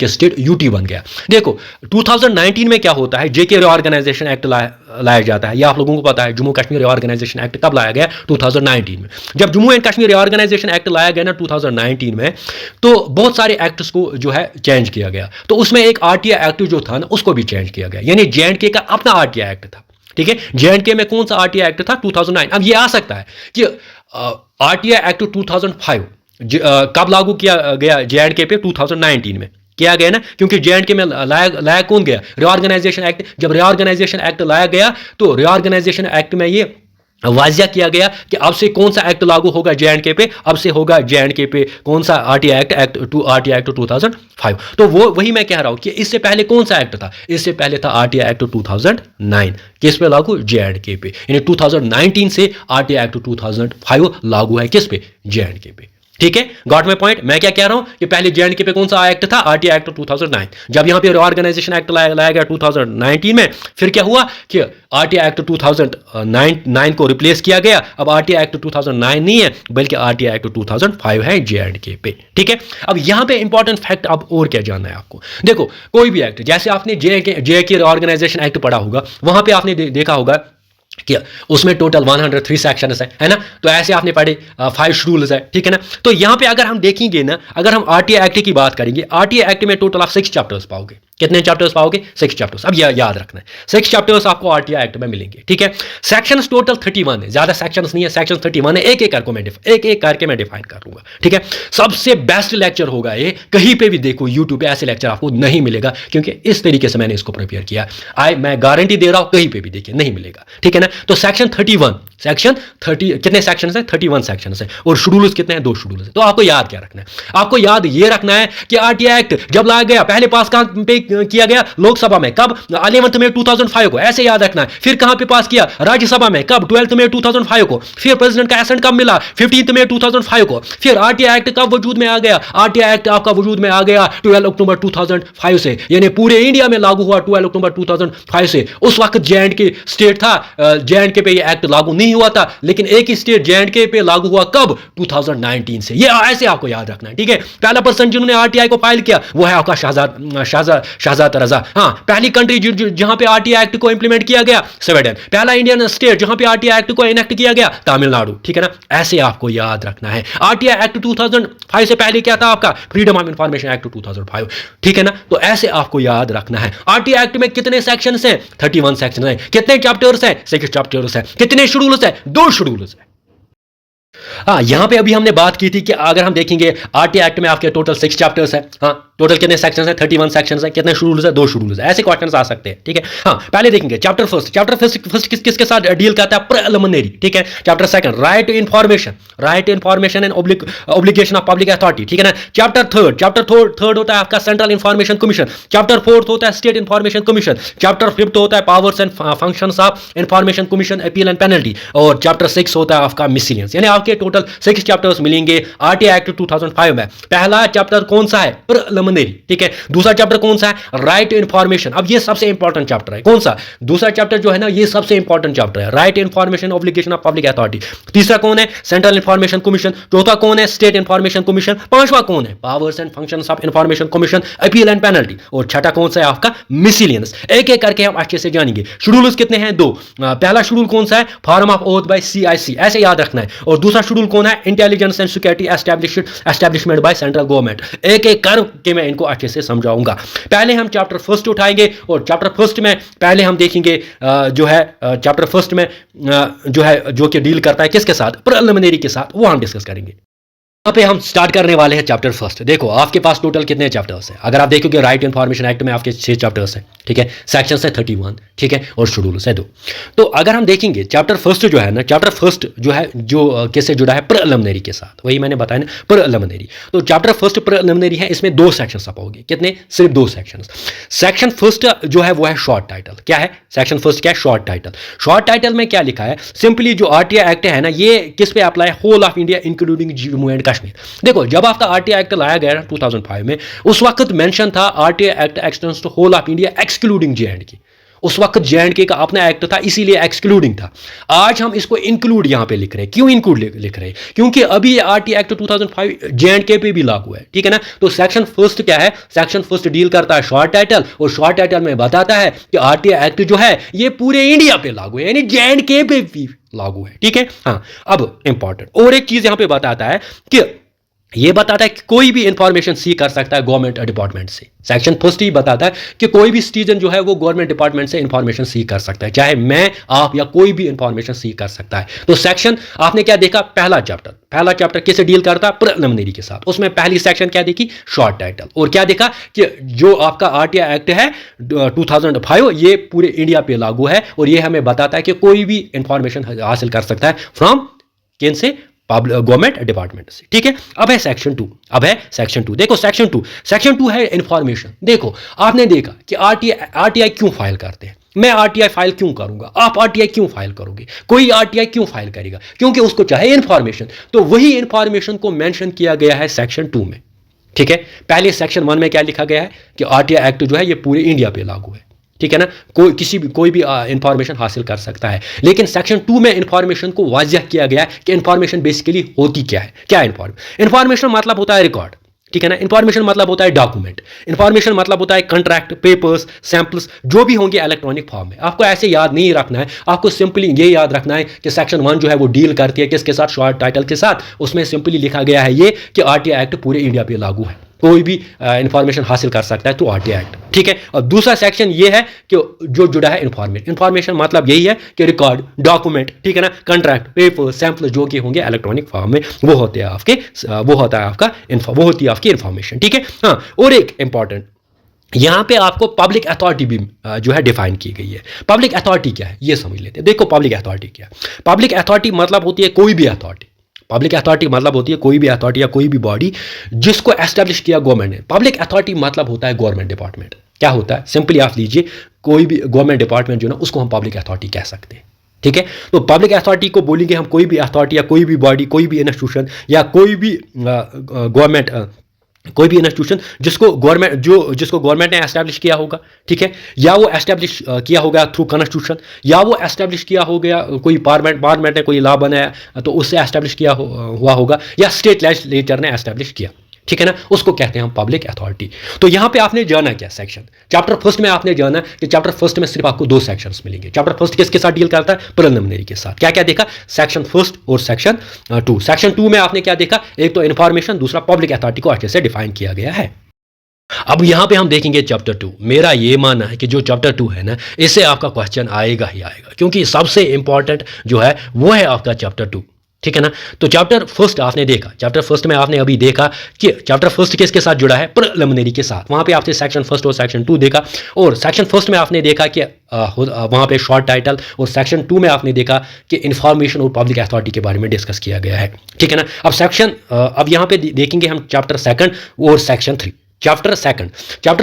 स्टेट यूटी बन गया। देखो, 2019 में क्या होता है? जेके रिऑर्गेनाइजेशन एक्ट लाया जाता है। यह आप लोगों को पता है, जम्मू कश्मीर रिऑर्गेनाइजेशन एक्ट कब लाया गया? 2019 में। जब Jammu and Kashmir reorganisation act लाया गया ना 2019 में, तो बहुत सारे एक्ट्स को जो है चेंज किया गया। तो उसमें एक आरटीआई एक्ट जो था ना, उसको भी चेंज किया गया, यानी जेएंडके का अपना आरटीआई एक्ट था, ठीक है। जेएंडके में कौन सा आरटीआई एक्ट था? 2009। अब ये आ सकता है कि आरटीआई एक्ट 2005 कब लागू किया गया जेएंडके पे? 2019 में किया गया ना, क्योंकि जेएंडके में लाया कौन गया? Reorganisation act. जब रिऑर्गेनाइजेशन एक्ट लाया गया तो रिऑर्गेनाइजेशन एक्ट में ये वाजिया किया गया कि अब से कौन सा एक्ट लागू होगा जेएंडके पे? अब से होगा जेएंडके पे कौन सा? RTI act 2005। तो वो वही मैं कह रहा हूं कि इससे पहले कौन सा एक्ट था? इससे पहले था आरटीआई एक्ट 2009। किस पे लागू? जेएंडके पे। यानी 2019 से आरटीआई एक्ट 2005 लागू है किस पे? जेएंडके पे, ठीक है। Got my point? मैं क्या कह रहा हूं कि पहले जेएंडके पे कौन सा एक्ट था? RTI act 2009। जब यहां पे रिऑर्गेनाइजेशन एक्ट लाया गया 2019 में, फिर क्या हुआ कि आरटीआई एक्ट 2009 को रिप्लेस किया गया। अब आरटीआई एक्ट 2009 नहीं है, बल्कि आरटीआई एक्ट 2005 है जेएंडके पे, ठीक है। अब यहां पे इंपॉर्टेंट फैक्ट अब और क्या जानना है आपको? देखो, कोई भी एक्ट, जैसे आपने जेके रिऑर्गेनाइजेशन एक्ट पढ़ा होगा, वहां पे आपने देखा होगा कि उसमें टोटल 103 सेक्शंस है ना। तो ऐसे आपने पढ़े 5 शेड्यूल्स है, ठीक है ना। तो यहां पे अगर हम देखेंगे ना, अगर हम आरटीआई एक्ट की बात करेंगे, आरटीआई एक्ट में टोटल आप 6 चैप्टर्स पाओगे। कितने चैप्टर्स पाओगे? 6 चैप्टर्स। अब याद रखना है, 6 चैप्टर्स आपको आरटीआई एक्ट में मिलेंगे, ठीक है। सेक्शंस टोटल 31 है, ज्यादा सेक्शंस नहीं है, सेक्शन 31 है। एक एक करके मैं डिफाइन करूंगा, ठीक है। सबसे बेस्ट लेक्चर होगा ये, कहीं पे भी देखो यूट्यूब पे ऐसे लेक्चर आपको नहीं मिलेगा, क्योंकि इस तरीके से मैंने इसको प्रिपेयर किया। मैं गारंटी दे रहा हूं, कहीं पे भी देखिए नहीं मिलेगा, ठीक है ना। तो सेक्शन 31, सेक्शन 30, कितने सेक्शन है? 31 सेक्शन है। और शेड्यूल्स कितने हैं? 2 शेड्यूल्स है। तो आपको याद क्या रखना है? आपको याद ये रखना है कि आरटीआई एक्ट जब लाया गया, पहले पास कहां पे किया गया? लोकसभा में। कब? 11 मई 2005 को, ऐसे याद रखना है। फिर कहां पे पास किया? राज्यसभा में। कब? 12 मई 2005 को। फिर प्रेसिडेंट का एसेंट कब मिला? 15 मई 2005 को। फिर आरटीआई एक्ट कब वजूद में आ गया? आरटीआई एक्ट आपका वजूद में आ गया 12 अक्टूबर 2005 से, यानी पूरे इंडिया में लागू हुआ 12 अक्टूबर 2005 से। उस वक्त जेएंडके स्टेट था, जेएंडके पे ये एक्ट लागू नहीं हुआ था, लेकिन एक ही स्टेट जेएंडके पे लागू हुआ कब? 2019 से। ये ऐसे आपको याद रखना है, ठीक है। पहला पर्सन जिन्होंने आरटीआई को फाइल किया वो है आपका शहजाद रजा। हाँ, पहली कंट्री जहां पे आरटीआई एक्ट को इंप्लीमेंट किया गया, स्वीडन। पहला इंडियन स्टेट जहां पे आरटीआई एक्ट को इनेक्ट किया गया, तमिलनाडु, ठीक है ना। ऐसे आपको याद रखना है। आरटीआई एक्ट 2005 से पहले क्या था आपका? फ्रीडम ऑफ इंफॉर्मेशन एक्ट 2005, ठीक है ना। तो ऐसे आपको याद रखना है। आरटीआई एक्ट में कितने सेक्शंस हैं? 31 सेक्शन है। कितने चैप्टर्स हैं? 6 चैप्टर्स हैं। कितने शेड्यूल्स हैं? 2 शेड्यूल्स हैं। हाँ, यहां पे अभी हमने बात की थी कि अगर हम देखेंगे आरटीआई एक्ट में आपके टोटल 6 चैप्टर्स है। हाँ, टोटल कितने सेक्शंस हैं? 31 सेक्शंस हैं। कितने शेड्यूल्स हैं? 2 शेड्यूल्स हैं। ऐसे क्वेश्चंस आ सकते हैं, ठीक है। हाँ, पहले देखेंगे चैप्टर फर्स्ट किसके साथ डील करता है? प्रिलिमिनरी, ठीक है। Chapter second right to information and obligation of public authority, ठीक है ना। चैप्टर थर्ड होता है आपका सेंट्रल इंफॉर्मेशन कमीशन। चैप्टर 4 होता है स्टेट इंफॉर्मेशन कमीशन। चैप्टर 5 होता है powers and functions of information commission, appeal and penalty. और चैप्टर 6 होता है आपका मिसलेनियस। यानी आपके टोटल 6 चैप्टर्स मिलेंगे आरटीआई एक्ट 2005 में। पहला चैप्टर कौन सा है? प्रिलिमिनरी, ठीक है। दूसरा चैप्टर कौन सा है? Right to information. अब ये सबसे इंपॉर्टेंट चैप्टर है। कौन सा? दूसरा चैप्टर जो है ना, ये सबसे इंपॉर्टेंट चैप्टर है, right to information, obligation of public authority. तीसरा कौन है? Central information commission. चौथा कौन है? State information commission. पांचवा कौन है? Powers and functions of information commission, appeal and penalty. और छठा कौन सा है आपका? मिसलेनियस। एक एक करके हम अच्छे से जानेंगे। शेड्यूल्स कितने हैं? 2। पहला शेड्यूल कौन सा है? Form of oath by CIC, ऐसे याद रखना है। और दूसरा शेड्यूल कौन है? Intelligence and security establishment by central government. एक एक करके नीचे मैं इनको अच्छे से समझाऊंगा। पहले हम चैप्टर फर्स्ट उठाएंगे और चैप्टर फर्स्ट में पहले हम देखेंगे जो है चैप्टर फर्स्ट में जो है जो कि डील करता है किसके साथ, प्रिलिमिनरी के साथ, वो हम डिस्कस करेंगे। यहाँ पे हम स्टार्ट करने वाले हैं चैप्टर फर्स्ट। देखो आपके पास टोटल कितने चैप्टर्स हैं, अगर आप देखोगे राइट इन्फॉर्मेशन एक्ट में आपके 6 चैप्टर्स हैं, ठीक है, सेक्शन है 31, ठीक है, और शेड्यूल्स है 2। तो अगर हम देखेंगे चैप्टर फर्स्ट जो है ना, चैप्टर फर्स्ट जो है जो किससे जुड़ा है, प्रिलिमिनरी के साथ, वही मैंने बताया ना, प्रिलिमिनरी। तो चैप्टर फर्स्ट प्रिलिमिनरी है, इसमें 2 सेक्शंस आप पाओगे, कितने, सिर्फ 2 सेक्शंस। सेक्शन फर्स्ट जो है वो है शॉर्ट टाइटल। क्या है सेक्शन फर्स्ट, क्या है, शॉर्ट टाइटल। शॉर्ट टाइटल में क्या लिखा है, सिंपली जो आरटीआई एक्ट है ना, ये किस पे apply, whole of India including Jammu and Kashmir. देखो जब आपका आरटीआई एक्ट लाया गया 2005 में, उस वक्त मेंशन था RTI act extends to whole of India excluding J and K. उस वक्त जे-एंड-के का अपना एक्ट था, इसीलिए एक्सक्लूडिंग था। आज हम इसको इंक्लूड यहां पे लिख रहे हैं। क्यों इंक्लूड लिख रहे हैं, क्योंकि अभी आरटीआई एक्ट 2005 जे-एंड-के पे भी लागू है, ठीक है ना। तो सेक्शन फर्स्ट क्या है, सेक्शन फर्स्ट डील करता है शॉर्ट टाइटल, और शॉर्ट टाइटल में बताता है कि आरटीआई एक्ट जो है ये पूरे इंडिया पे लागू है, यानी जे-एंड-के पे भी लागू है, ठीक है। हाँ, अब इंपॉर्टेंट और एक चीज यहां पे बताता है कि ये बताता है कि कोई भी इंफॉर्मेशन सीख कर सकता है गवर्नमेंट डिपार्टमेंट से। सेक्शन फर्स्ट ही बताता है कि कोई भी सिटीजन जो है वो गवर्नमेंट डिपार्टमेंट से इंफॉर्मेशन सीख कर सकता है, चाहे मैं, आप या कोई भी इंफॉर्मेशन सीख कर सकता है। तो सेक्शन आपने क्या देखा, पहला चैप्टर किससे डील करता है, प्रिलिमिनरी के साथ। उसमें पहली सेक्शन क्या देखी, शॉर्ट टाइटल, और क्या देखा कि जो आपका आरटीआई एक्ट है 2005 ये पूरे इंडिया पे लागू है, और ये हमें बताता है कि कोई भी इंफॉर्मेशन हासिल कर सकता है फ्रॉम किन से, गवर्नमेंट डिपार्टमेंट से, ठीक है। अब है सेक्शन 2। देखो सेक्शन 2 है इंफॉर्मेशन। देखो आपने देखा कि आरटीआई क्यों फाइल करते हैं, मैं आरटीआई फाइल क्यों करूंगा, आप आरटीआई क्यों फाइल करोगे, कोई आरटीआई क्यों फाइल करेगा, क्योंकि उसको चाहे इंफॉर्मेशन। तो वही इंफॉर्मेशन को मेंशन किया गया है सेक्शन 2 में, ठीक है। पहले सेक्शन 1 में क्या लिखा गया है कि आरटीआई एक्ट जो है ये पूरे इंडिया पे लागू है, ठीक है ना, कोई भी इंफॉर्मेशन हासिल कर सकता है। लेकिन सेक्शन 2 में इंफॉर्मेशन को वाज़ह किया गया है कि इंफॉर्मेशन बेसिकली होती क्या है। क्या इंफॉर्मेशन मतलब होता है रिकॉर्ड, ठीक है ना। इंफॉर्मेशन मतलब होता है डॉक्यूमेंट, इंफॉर्मेशन मतलब होता है कंट्रैक्ट, पेपर्स, सैंपल्स, जो भी होंगे इलेक्ट्रॉनिक फॉर्म में। आपको ऐसे याद नहीं रखना है, आपको सिंपली ये याद रखना है कि सेक्शन 1 जो है वो डील करती है किसके साथ, शॉर्ट टाइटल के साथ। उसमें सिंपली लिखा गया है ये कि आरटीआई एक्ट पूरे इंडिया पे लागू है, कोई भी इंफॉर्मेशन हासिल कर सकता है थ्रू आरटीआई एक्ट, ठीक है। और दूसरा सेक्शन ये है कि जो जुड़ा है इंफॉर्मेशन मतलब यही है कि रिकॉर्ड, डॉक्यूमेंट, ठीक है ना, कंट्रैक्ट, पेपर, सैंपल जो कि होंगे इलेक्ट्रॉनिक फॉर्म में, वो होते हैं आपके, वो होती है आपकी इंफॉर्मेशन, ठीक है। हाँ, और एक इंपॉर्टेंट यहां पे आपको पब्लिक अथॉरिटी भी जो है डिफाइन की गई है। पब्लिक अथॉरिटी क्या है ये समझ लेते हैं। देखो पब्लिक अथॉरिटी क्या है, पब्लिक अथॉरिटी मतलब होती है कोई भी अथॉरिटी। पब्लिक अथॉरिटी मतलब होती है कोई भी अथॉरिटी या कोई भी बॉडी जिसको एस्टेब्लिश किया गवर्नमेंट ने। पब्लिक अथॉरिटी मतलब होता है गवर्नमेंट डिपार्टमेंट। क्या होता है, सिंपली आप लीजिए कोई भी गवर्नमेंट डिपार्टमेंट जो ना, उसको हम पब्लिक अथॉरिटी कह सकते हैं, ठीक है। तो पब्लिक अथॉरिटी को बोलेंगे हम कोई भी अथॉरिटी या कोई भी बॉडी, कोई भी इंस्टीट्यूशन या कोई भी गवर्नमेंट, कोई भी इंस्टीट्यूशन जिसको गवर्नमेंट ने एस्टैब्लिश किया होगा, ठीक है, या वो एस्टैब्लिश किया होगा थ्रू कॉन्स्टिट्यूशन, या वो एस्टैब्लिश किया हो गया कोई पार्लियामेंट ने कोई लॉ बनाया तो उससे एस्टैब्लिश किया हुआ होगा, या स्टेट लेजिस्लेचर ने एस्टैब्लिश किया, ठीक है ना, उसको कहते हैं हम पब्लिक अथॉरिटी। तो यहां पे आपने जाना क्या, सेक्शन चैप्टर फर्स्ट में आपने जाना कि चैप्टर फर्स्ट में सिर्फ आपको 2 सेक्शंस मिलेंगे। चैप्टर फर्स्ट किसके साथ डील करता है, प्रिलिमिनरी के साथ। क्या क्या देखा, सेक्शन फर्स्ट और सेक्शन 2। सेक्शन 2 में आपने क्या देखा, एक तो इंफॉर्मेशन, दूसरा पब्लिक अथॉरिटी को अच्छे से डिफाइन किया गया है। अब यहां पे हम देखेंगे चैप्टर 2। मेरा ये मानना है कि जो चैप्टर 2 है ना, इससे आपका क्वेश्चन आएगा ही आएगा, क्योंकि सबसे इंपॉर्टेंट जो है वो है आपका चैप्टर 2, ठीक है ना। तो चैप्टर फर्स्ट आपने देखा, चैप्टर फर्स्ट में आपने अभी देखा कि चैप्टर फर्स्ट किसके साथ जुड़ा है, प्रिलिमिनरी के साथ। वहां पे आपने सेक्शन फर्स्ट और सेक्शन 2 देखा, और सेक्शन फर्स्ट में आपने देखा कि वहां पे शॉर्ट टाइटल, और सेक्शन 2 में आपने देखा कि इंफॉर्मेशन और पब्लिक अथॉरिटी के बारे में डिस्कस किया गया है, ठीक है ना। अब यहाँ पे देखेंगे हम चैप्टर 2 और सेक्शन 3। चैप्टर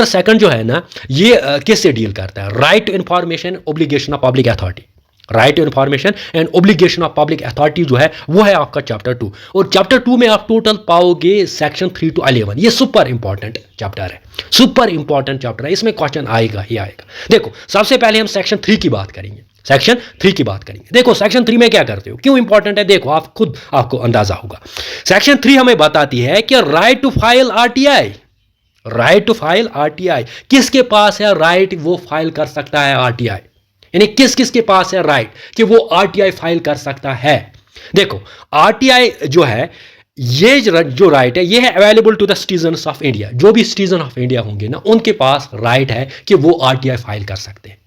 सेकंड जो है ना, ये किससे डील करता है, right to information, obligation of public authority. Right to information and obligation of public authority जो है वो है आपका चैप्टर 2। और चैप्टर 2 में आप टोटल पाओगे सेक्शन 3 to 11। ये सुपर इंपॉर्टेंट चैप्टर है, सुपर इंपॉर्टेंट चैप्टर है, इसमें क्वेश्चन आएगा ही आएगा। देखो सबसे पहले हम सेक्शन 3 की बात करेंगे, सेक्शन 3 की बात करेंगे। देखो सेक्शन 3 में क्या करते हो, क्यों इंपॉर्टेंट है, देखो आप खुद आपको अंदाजा होगा। सेक्शन 3 हमें बताती है कि right to file RTI, right to file RTI किसके पास है, राइट वो फाइल कर सकता है आरटीआई, यानी किस किस के पास है राइट कि वो आरटीआई फाइल कर सकता है। देखो आरटीआई जो है ये जो राइट है ये है available to the citizens of India. जो भी सिटीजन ऑफ इंडिया होंगे ना उनके पास राइट है कि वो आरटीआई फाइल कर सकते हैं।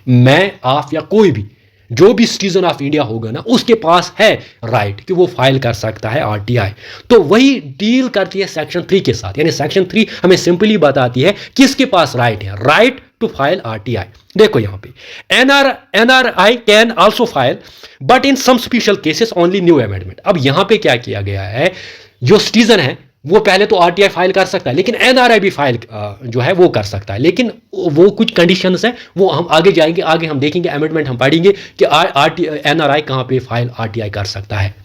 मैं, आप या कोई भी जो भी सिटीजन ऑफ इंडिया होगा ना उसके पास है राइट कि वो फाइल कर सकता है आरटीआई। तो वही डील करती है सेक्शन 3 के साथ। यानी सेक्शन 3 हमें सिंपली बताती है किसके पास राइट है, राइट टू फाइल आरटीआई। देखो यहां पे NRI can also file but in some special cases only new amendment. अब यहां पे क्या किया गया है, जो सिटीजन है वो पहले तो आरटीआई फाइल कर सकता है, लेकिन एनआरआई भी फाइल जो है वो कर सकता है, लेकिन वो कुछ कंडीशंस है, वो हम आगे जाएंगे, आगे हम देखेंगे, अमेंडमेंट हम पढ़ेंगे कि एनआरआई कहां पे फाइल आरटीआई कर सकता है।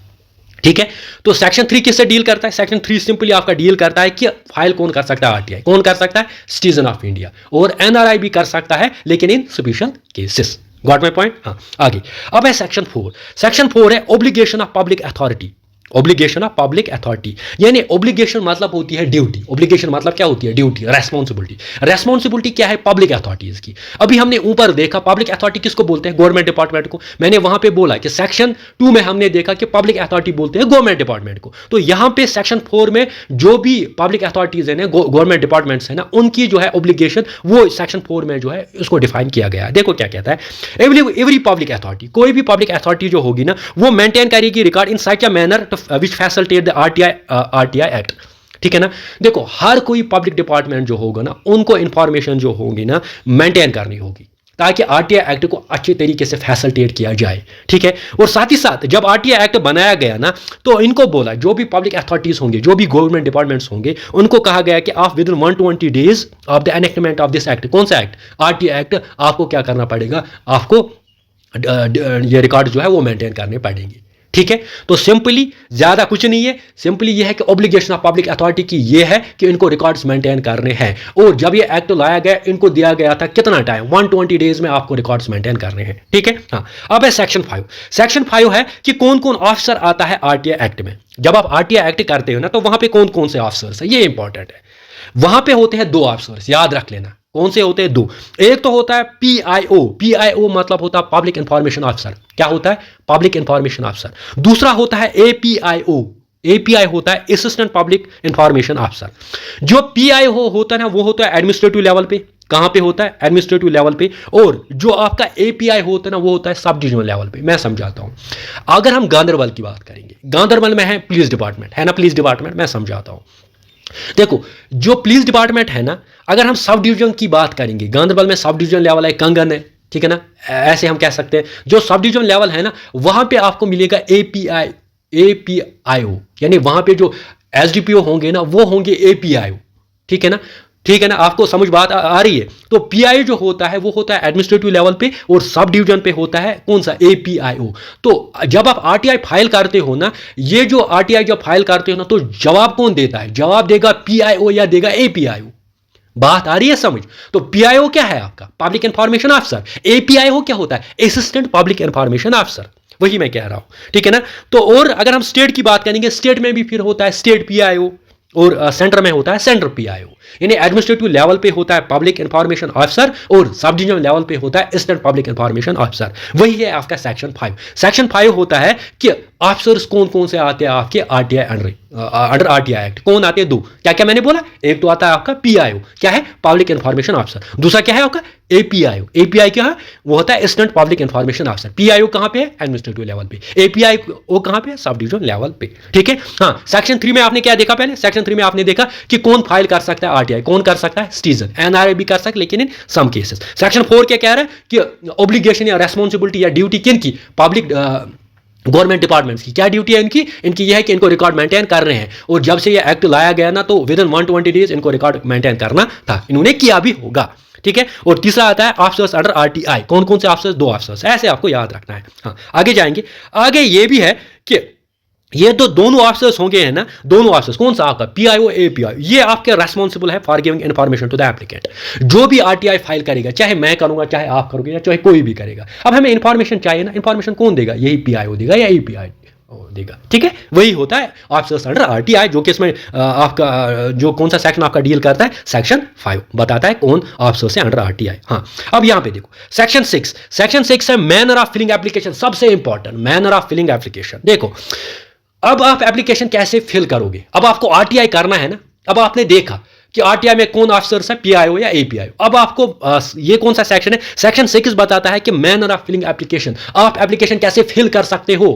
ठीक है, तो सेक्शन 3 किससे डील करता है? सेक्शन 3 सिंपली आपका डील करता है कि फाइल कौन कर सकता है आरटीआई, कौन कर सकता है? Citizen of India. और एनआरआई भी कर सकता है लेकिन in special cases. Got my point? हाँ, आगे अब है सेक्शन 4। सेक्शन 4 है obligation of public authority. Obligation of public authority यानी ऑब्लिगेशन मतलब होती है ड्यूटी। ऑब्लिगेशन मतलब क्या होती है? Duty, responsibility. रेस्पॉन्सिबिलिटी क्या है? पब्लिक अथॉरिटीज की। अभी हमने ऊपर देखा पब्लिक अथॉरिटी किसको बोलते हैं? गवर्नमेंट डिपार्टमेंट को। मैंने वहां पे बोला कि सेक्शन 2 में हमने देखा कि पब्लिक अथॉरिटी बोलते हैं गवर्नमेंट डिपार्टमेंट को। तो यहां पे सेक्शन 4 में जो भी पब्लिक अथॉरिटीज है ना, गवर्नमेंट डिपार्टमेंट्स है ना, उनकी जो है ऑब्लिगेशन वो सेक्शन 4 में जो है उसको डिफाइन किया गया है। देखो क्या कहता है, एवरी पब्लिक अथॉरिटी, कोई भी पब्लिक अथॉरिटी जो होगी ना वो मेंटेन करेगी record in such a manner which facilitate the RTI act. ठीक है ना। देखो हर कोई पब्लिक डिपार्टमेंट जो होगा ना उनको इंफॉर्मेशन जो होगी ना मेंटेन करनी होगी ताकि आरटीआई एक्ट को अच्छे तरीके से फैसिलिटेट किया जाए। ठीक है, और साथ ही साथ जब आरटीआई एक्ट बनाया गया ना तो इनको बोला, जो भी पब्लिक अथॉरिटीज होंगे, जो भी गवर्नमेंट डिपार्टमेंट्स होंगे, उनको कहा गया कि आप with in 120 days of the enactment of this act, कौन सा एक्ट? आरटीआई एक्ट, आपको क्या करना पड़ेगा? आपको ये रिकॉर्ड जो है वो मेंटेन करने पड़ेंगे। ठीक है, तो सिंपली ज्यादा कुछ नहीं है, सिंपली ये है कि ऑब्लिगेशन ऑफ पब्लिक अथॉरिटी की ये है कि इनको रिकॉर्ड्स मेंटेन करने हैं। और जब ये एक्ट लाया गया इनको दिया गया था कितना टाइम? 120 डेज में आपको रिकॉर्ड्स मेंटेन करने हैं। ठीक है, हाँ। अब है सेक्शन 5। सेक्शन 5 है कि कौन कौन ऑफिसर आता है आरटीआई एक्ट में। जब आप आरटीआई एक्ट करते हो ना तो वहां पे कौन कौन से ऑफिसर्स है, ये इंपॉर्टेंट है। वहां पे होते हैं 2 ऑफिसर्स, याद रख लेना। कौन से होते हैं? 2। एक तो होता है पीआईओ। पीआईओ मतलब होता है पब्लिक इंफॉर्मेशन ऑफिसर। क्या होता है? Public information officer. दूसरा होता है एपीआईओ। एपीआई होता है असिस्टेंट पब्लिक इंफॉर्मेशन ऑफिसर। जो पीआईओ होता है ना वो होता है एडमिनिस्ट्रेटिव लेवल पे। कहां पे होता है? एडमिनिस्ट्रेटिव लेवल पे। और जो आपका एपीआई होता है ना वो होता है सब डिविजनल लेवल पे। मैं समझाता हूं। अगर हम गांधरबल की बात करेंगे, गांधरबल में है पुलिस डिपार्टमेंट, है ना, पुलिस डिपार्टमेंट। मैं समझाता हूं। देखो जो पुलिस डिपार्टमेंट है ना, अगर हम सब डिवीजन की बात करेंगे, गांधरबल में सब डिवीजन लेवल है कंगन है। ठीक है ना, ऐसे हम कह सकते हैं। जो सब डिवीजन लेवल है ना वहां पे आपको मिलेगा एपीआईओ, यानी वहां पे जो एसडीपीओ होंगे ना वो होंगे एपीआईओ। ठीक है ना, ठीक है ना, आपको समझ बात आ रही है। तो पीआई जो होता है वो होता है एडमिनिस्ट्रेटिव लेवल पे और सब डिवीजन पे होता है कौन सा? एपीआईओ। तो जब आप आरटीआई फाइल करते हो ना, ये जो आरटीआई जब फाइल करते हो ना तो जवाब कौन देता है? जवाब देगा पीआईओ या देगा एपीआईओ। बात आ रही है समझ? तो पीआईओ क्या है? आपका पब्लिक इंफॉर्मेशन ऑफिसर। एपीआईओ क्या होता है? Assistant public information officer. वही मैं कह रहा हूं। ठीक है ना। तो और अगर हम स्टेट की बात करेंगे, स्टेट में भी फिर होता है स्टेट पीआईओ और सेंटर में होता है सेंटर पीआईओ। यानी एडमिनिस्ट्रेटिव लेवल पे होता है पब्लिक इंफॉर्मेशन ऑफिसर और सब डिविजनल लेवल पे होता है असिस्टेंट पब्लिक इंफॉर्मेशन ऑफिसर। वही है आपका सेक्शन 5। सेक्शन 5 होता है कि ऑफिसर्स कौन कौन से आते हैं आपके आरटीआई अंडर आरटीआई एक्ट। कौन आते हैं? 2। क्या क्या मैंने बोला? एक तो आता है आपका पीआईओ, क्या है? Public information officer. दूसरा क्या है आपका? एपीआईओ। एपीआई क्या है? वो होता है assistant public information officer. PIO कहां पे है? एडमिनिस्ट्रेटिव लेवल पे। एपीआईओ कहां पे है? सब डिवीजन लेवल पे। ठीक है, हाँ। सेक्शन 3 में आपने क्या देखा? पहले सेक्शन 3 में आपने देखा कि कौन फाइल कर सकता है आरटीआई, कौन कर सकता है? सिटीजन। एनआरआई भी कर सकता है लेकिन इन सम केसेस। सेक्शन 4 क्या कह रहा है कि ऑब्लिगेशन या रेस्पॉन्सिबिलिटी या ड्यूटी किन की? पब्लिक गवर्नमेंट डिपार्टमेंट्स की। क्या ड्यूटी है इनकी? इनकी यह है कि इनको रिकॉर्ड मेंटेन कर रहे हैं। और जब से यह एक्ट लाया गया ना तो विद इन 120 डेज इनको रिकॉर्ड मेंटेन करना था। इन्होंने किया भी होगा। ठीक है, और तीसरा आता है ऑफिसर्स अंडर आरटीआई। कौन कौन से ऑफिसर्स? 2 ऑफिसर्स। ऐसे आपको याद रखना है। हाँ, आगे जाएंगे। आगे ये भी है कि ये तो दोनों ऑफिसर्स होंगे है ना, दोनों ऑफिसर्स। कौन सा? आपका पीआईओ एपीआई। ये आपके रेस्पॉन्सिबल है for giving information to the applicant. जो भी आरटीआई फाइल करेगा, चाहे मैं करूंगा, चाहे आप करोगे, या चाहे कोई भी करेगा, अब हमें इन्फॉर्मेशन चाहिए ना, इन्फॉर्मेशन कौन देगा? यही पीआईओ देगा या एपीआई देगा। ठीक है, वही होता है ऑफिसर्स अंडर आरटीआई, जो कि इसमें आपका जो कौन सा सेक्शन आपका डील करता है? सेक्शन 5 बताता है कौन ऑफिसर्स है अंडर आरटीआई। हाँ, अब यहां पे देखो सेक्शन 6। सेक्शन 6 है मैनर ऑफ फिलिंग एप्लीकेशन। सबसे important, manner of filing application. देखो अब आप एप्लीकेशन कैसे फिल करोगे? अब आपको आरटीआई करना है ना। अब आपने देखा कि आरटीआई में कौन ऑफिसर्स है, पीआईओ या एपीआईओ। अब आपको ये कौन सा सेक्शन है? सेक्शन 6 बताता है कि मैनर ऑफ फिलिंग एप्लीकेशन, आप एप्लीकेशन कैसे फिल कर सकते हो।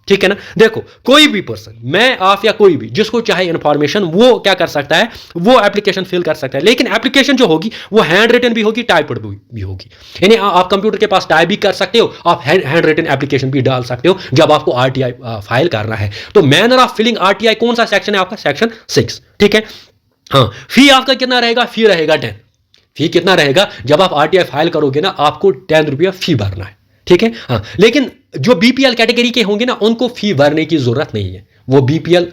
ठीक है ना। देखो, कोई भी पर्सन, मैं आप या कोई भी, जिसको चाहे इंफॉर्मेशन, वो क्या कर सकता है, वो एप्लीकेशन फिल कर सकता है। लेकिन एप्लीकेशन जो होगी वो हैंड रिटन भी होगी, टाइप्ड भी होगी। यानी आप कंप्यूटर के पास टाइप भी कर सकते हो, आप हैंड रिटन एप्लीकेशन भी डाल सकते हो जब आपको आरटीआई फाइल करना है। तो मैनर ऑफ फिलिंग आरटीआई कौन सा सेक्शन है आपका? सेक्शन 6। ठीक है। हाँ, फी आपका कितना रहेगा? फी रहेगा 10। फी कितना रहेगा? जब आप आरटीआई फाइल करोगे ना, आपको 10 रुपया फी भरना है। ठीक है। हाँ, लेकिन जो बीपीएल कैटेगरी के होंगे ना, उनको फी भरने की जरूरत नहीं है। वो बीपीएल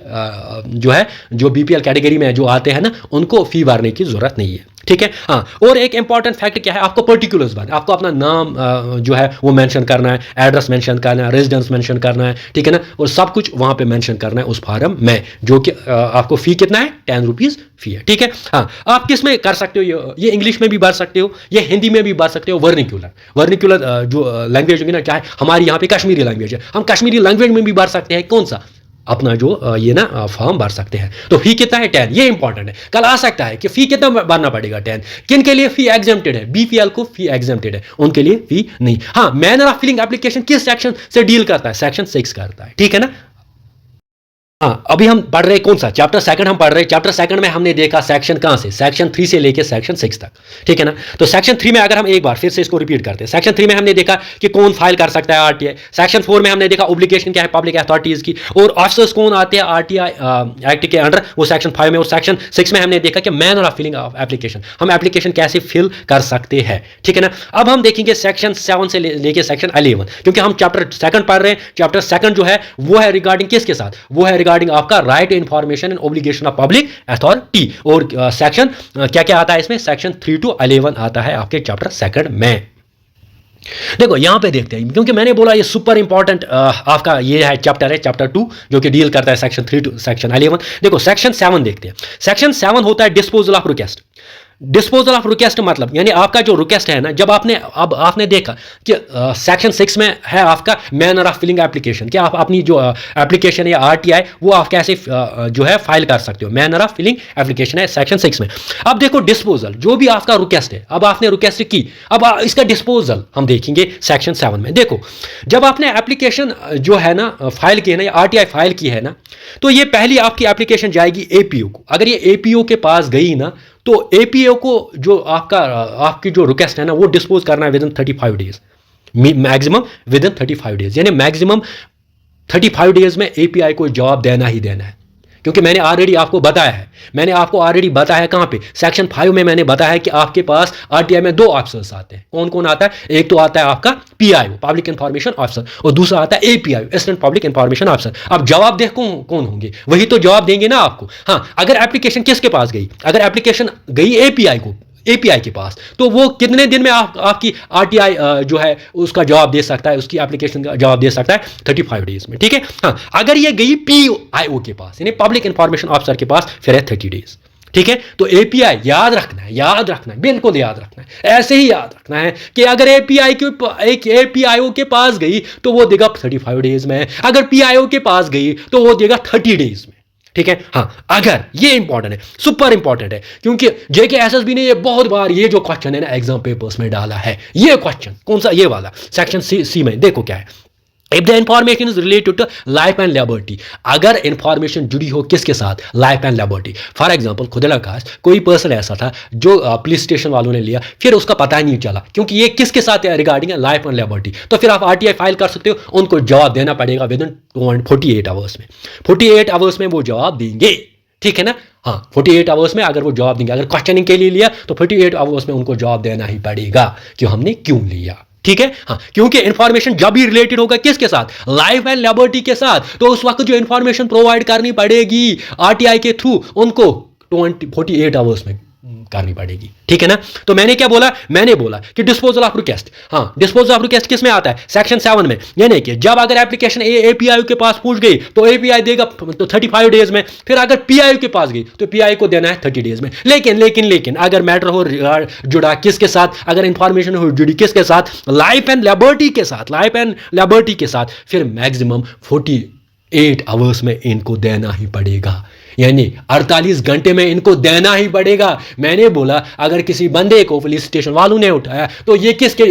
जो है, जो बीपीएल कैटेगरी में जो आते हैं ना, उनको फी भरने की जरूरत नहीं है। ठीक है। हाँ, और एक इंपॉर्टेंट फैक्ट क्या है, आपको पर्टिकुलर्स भरना, आपको अपना नाम जो है वो मेंशन करना है, एड्रेस मेंशन करना है, रेजिडेंस मेंशन करना है। ठीक है ना। और सब कुछ वहां पे मेंशन करना है उस फॉर्म में, जो कि आपको फी कितना है? 10 रुपीज फी है। ठीक है। हाँ, आप किस में कर सकते हो? ये इंग्लिश में भी भर सकते हो, ये हिंदी में भी भर सकते हो। वर्निकुलर जो लैंग्वेज होगी ना, चाहे हमारी यहाँ पे कश्मीरी लैंग्वेज है, हम कश्मीरी लैंग्वेज में भी भर सकते हैं। कौन सा? अपना जो ये ना फॉर्म भर सकते हैं। तो फी कितना है? 10। ये इंपॉर्टेंट है, कल आ सकता है कि फी कितना भरना पड़ेगा? 10। किन के लिए फी एग्जेम्प्टेड है? बीपीएल को फी एग्जेम्प्टेड है, उनके लिए फी नहीं। हाँ, मैनर ऑफ फिलिंग एप्लीकेशन किस सेक्शन से डील करता है? सेक्शन 6 करता है। ठीक है ना। हाँ, अभी हम पढ़ रहे कौन सा? चैप्टर 2 हम पढ़ रहे हैं। चैप्टर 2 में हमने देखा सेक्शन कहां से? सेक्शन 3 से लेके सेक्शन 6 तक। ठीक है ना। तो सेक्शन 3 में अगर हम एक बार फिर से इसको रिपीट करते हैं, सेक्शन 3 में हमने देखा कि कौन फाइल कर सकता है आरटीआई। सेक्शन 4 में हमने देखा ऑब्लिगेशन क्या है पब्लिक अथॉरिटीज की, और ऑफिसर्स कौन आते हैं आरटीआई एक्ट के अंडर, वो सेक्शन 5 में। और सेक्शन 6 में हमने देखा कि manner of filing of application, हम एप्लीकेशन कैसे फिल कर सकते हैं। ठीक है ना। अब हम देखेंगे सेक्शन 7 से लेके सेक्शन 11, क्योंकि हम चैप्टर 2 पढ़ रहे हैं। चैप्टर 2 जो है वो है रिगार्डिंग किसके साथ? वो है रिगार्डिंग आपका right information and obligation of public authority. और सेक्शन क्या क्या आता है इसमें? सेक्शन 3 to 11 आता है आपके चैप्टर 2 में। देखो यहां पे देखते हैं, क्योंकि मैंने बोला ये सुपर इंपॉर्टेंट आपका ये है चैप्टर है, चैप्टर 2, जो कि डील करता है सेक्शन 3 to सेक्शन 11। देखो सेक्शन 7 देखते हैं। सेक्शन 7 होता है disposal of request. Disposal of request मतलब यानी आपका जो रिक्वेस्ट है ना, जब आपने देखा कि सेक्शन 6 में है आपका मैनर ऑफ फिलिंग एप्लीकेशन, कि आप अपनी जो एप्लीकेशन या आरटीआई वो आप कैसे जो है फाइल कर सकते हो। मैनर ऑफ फिलिंग एप्लीकेशन है सेक्शन 6 में। अब देखो डिस्पोजल, जो भी आपका रिक्वेस्ट है, अब आपने रिक्वेस्ट की, अब इसका डिस्पोजल हम देखेंगे सेक्शन 7 में। देखो, जब आपने एप्लीकेशन जो है ना फाइल की है ना, या आरटीआई फाइल की है ना, तो ये पहली आपकी एप्लीकेशन जाएगी एपीओ को। अगर ये एपीओ के पास गई ना, तो एपीओ को जो आपकी जो रिक्वेस्ट है ना, वो डिस्पोज करना है with in 35 days, maximum with in 35 days. यानी मैक्सिमम 35 डेज में एपीआई को जवाब देना ही देना है। क्योंकि मैंने ऑलरेडी आपको बताया है कहां पे? सेक्शन 5 में मैंने बताया है कि आपके पास आरटीआई में 2 ऑफिसर्स आते हैं। कौन कौन आता है? एक तो आता है आपका पीआईओ, पब्लिक इंफॉर्मेशन ऑफिसर, और दूसरा आता है एपीआईओ, असिस्टेंट पब्लिक इंफॉर्मेशन ऑफिसर। अब जवाब दे कौन होंगे? वही तो जवाब देंगे ना आपको। हाँ, अगर एप्लीकेशन किसके पास गई? अगर एप्लीकेशन गई एपीआई के पास, तो वो कितने दिन में आपकी आरटीआई जो है उसका जवाब दे सकता है, उसकी एप्लीकेशन का जवाब दे सकता है? 35 डेज में। ठीक है। हाँ, अगर ये गई पीआईओ के पास, यानी पब्लिक इंफॉर्मेशन ऑफिसर के पास, फिर है 30 डेज। ठीक है। तो एपीआई याद रखना है, बिल्कुल याद रखना है, ऐसे ही याद रखना है कि अगर एपीआईओ के पास गई तो वो देगा 35 डेज में, अगर पीआईओ के पास गई तो वो देगा 30 डेज में। ठीक है। हाँ, अगर ये इंपॉर्टेंट है, सुपर इंपॉर्टेंट है, क्योंकि जेके एसएसबी ने ये बहुत बार ये जो क्वेश्चन है ना एग्जाम पेपर्स में डाला है। ये क्वेश्चन कौन सा? ये वाला सेक्शन सी में। देखो क्या है, if the information is related to life and liberty, अगर इंफॉर्मेशन जुड़ी हो किसके साथ? Life and liberty. For example खुदा खास कोई पर्सन ऐसा था जो पुलिस स्टेशन वालों ने लिया, फिर उसका पता ही नहीं चला, क्योंकि ये किसके साथ है? Regarding life and liberty. तो फिर आप आरटीआई फाइल कर सकते हो, उनको जवाब देना पड़ेगा विद इन 48 आवर्स में। 48 आवर्स में वो जवाब देंगे। ठीक है ना। हाँ, 48 आवर्स में अगर वो जवाब देंगे, अगर क्वेश्चनिंग के लिए लिया तो 48 आवर्स में उनको जवाब देना ही पड़ेगा कि हमने क्यों लिया। ठीक है। हाँ, क्योंकि इंफॉर्मेशन जब भी रिलेटेड होगा किसके साथ? लाइफ एंड लिबर्टी के साथ, तो उस वक्त जो इंफॉर्मेशन प्रोवाइड करनी पड़ेगी आरटीआई के थ्रू, उनको 48 आवर्स में करनी पड़ेगी। ठीक है ना। तो मैंने क्या बोला? मैंने बोला कि डिस्पोजल ऑफ रिक्वेस्ट। हाँ, डिस्पोजल ऑफ रिक्वेस्ट किस में आता है? सेक्शन 7 में। यानी कि जब अगर एप्लीकेशन एपीआई के पास पहुंच गई तो एपीआई देगा तो 35 डेज में, फिर अगर पीआई के पास गई तो पीआई को देना है 30 डेज में। लेकिन अगर मैटर हो जुड़ा किसके साथ? अगर इंफॉर्मेशन हो जुड़ी किसके साथ? लाइफ एंड लिबर्टी के साथ, फिर मैक्सिमम 8 आवर्स में इनको देना ही पड़ेगा, यानी 48 घंटे में इनको देना ही पड़ेगा। मैंने बोला अगर किसी बंदे को पुलिस स्टेशन वालों ने उठाया तो ये किसके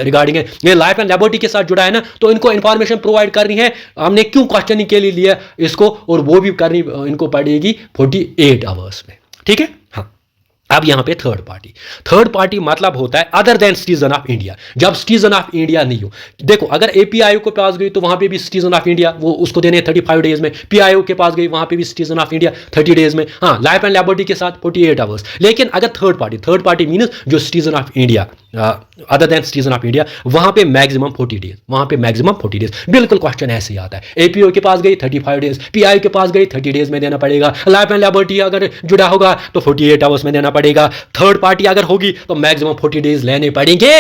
रिगार्डिंग है, ये लाइफ एंड लिबर्टी के साथ जुड़ा है ना, तो इनको इंफॉर्मेशन प्रोवाइड करनी है। हमने क्यों क्वेश्चनिंग के लिए लिया इसको, और वो भी करनी इनको पड़ेगी 48 आवर्स में, ठीक है। हाँ, अब यहां पे थर्ड पार्टी मतलब होता है other than citizen of India. जब सिटीजन ऑफ इंडिया नहीं हो, देखो अगर एपीआईओ के पास गई तो वहां पे भी सिटीजन ऑफ इंडिया, वो उसको देने 35 डेज में। पीआईओ के पास गई वहां पे भी सिटीजन ऑफ इंडिया 30 डेज में। हाँ, लाइफ एंड लिबर्टी के साथ 48 आवर्स। लेकिन अगर थर्ड पार्टी मीन्स जो citizen of India other than citizen of India, वहां पे मैक्सिमम 40 डेज, वहां पे मैक्सिमम 40 डेज। बिल्कुल क्वेश्चन ऐसे ही आता है। एपीओ के पास गई 35 डेज, पीआईओ के पास गई 30 डेज में देना पड़ेगा। लाइफ एंड लिबर्टी अगर जुड़ा होगा तो 48 आवर्स में देना पड़ेगा। थर्ड पार्टी अगर होगी तो मैक्सिमम 40 डेज लेने पड़ेंगे,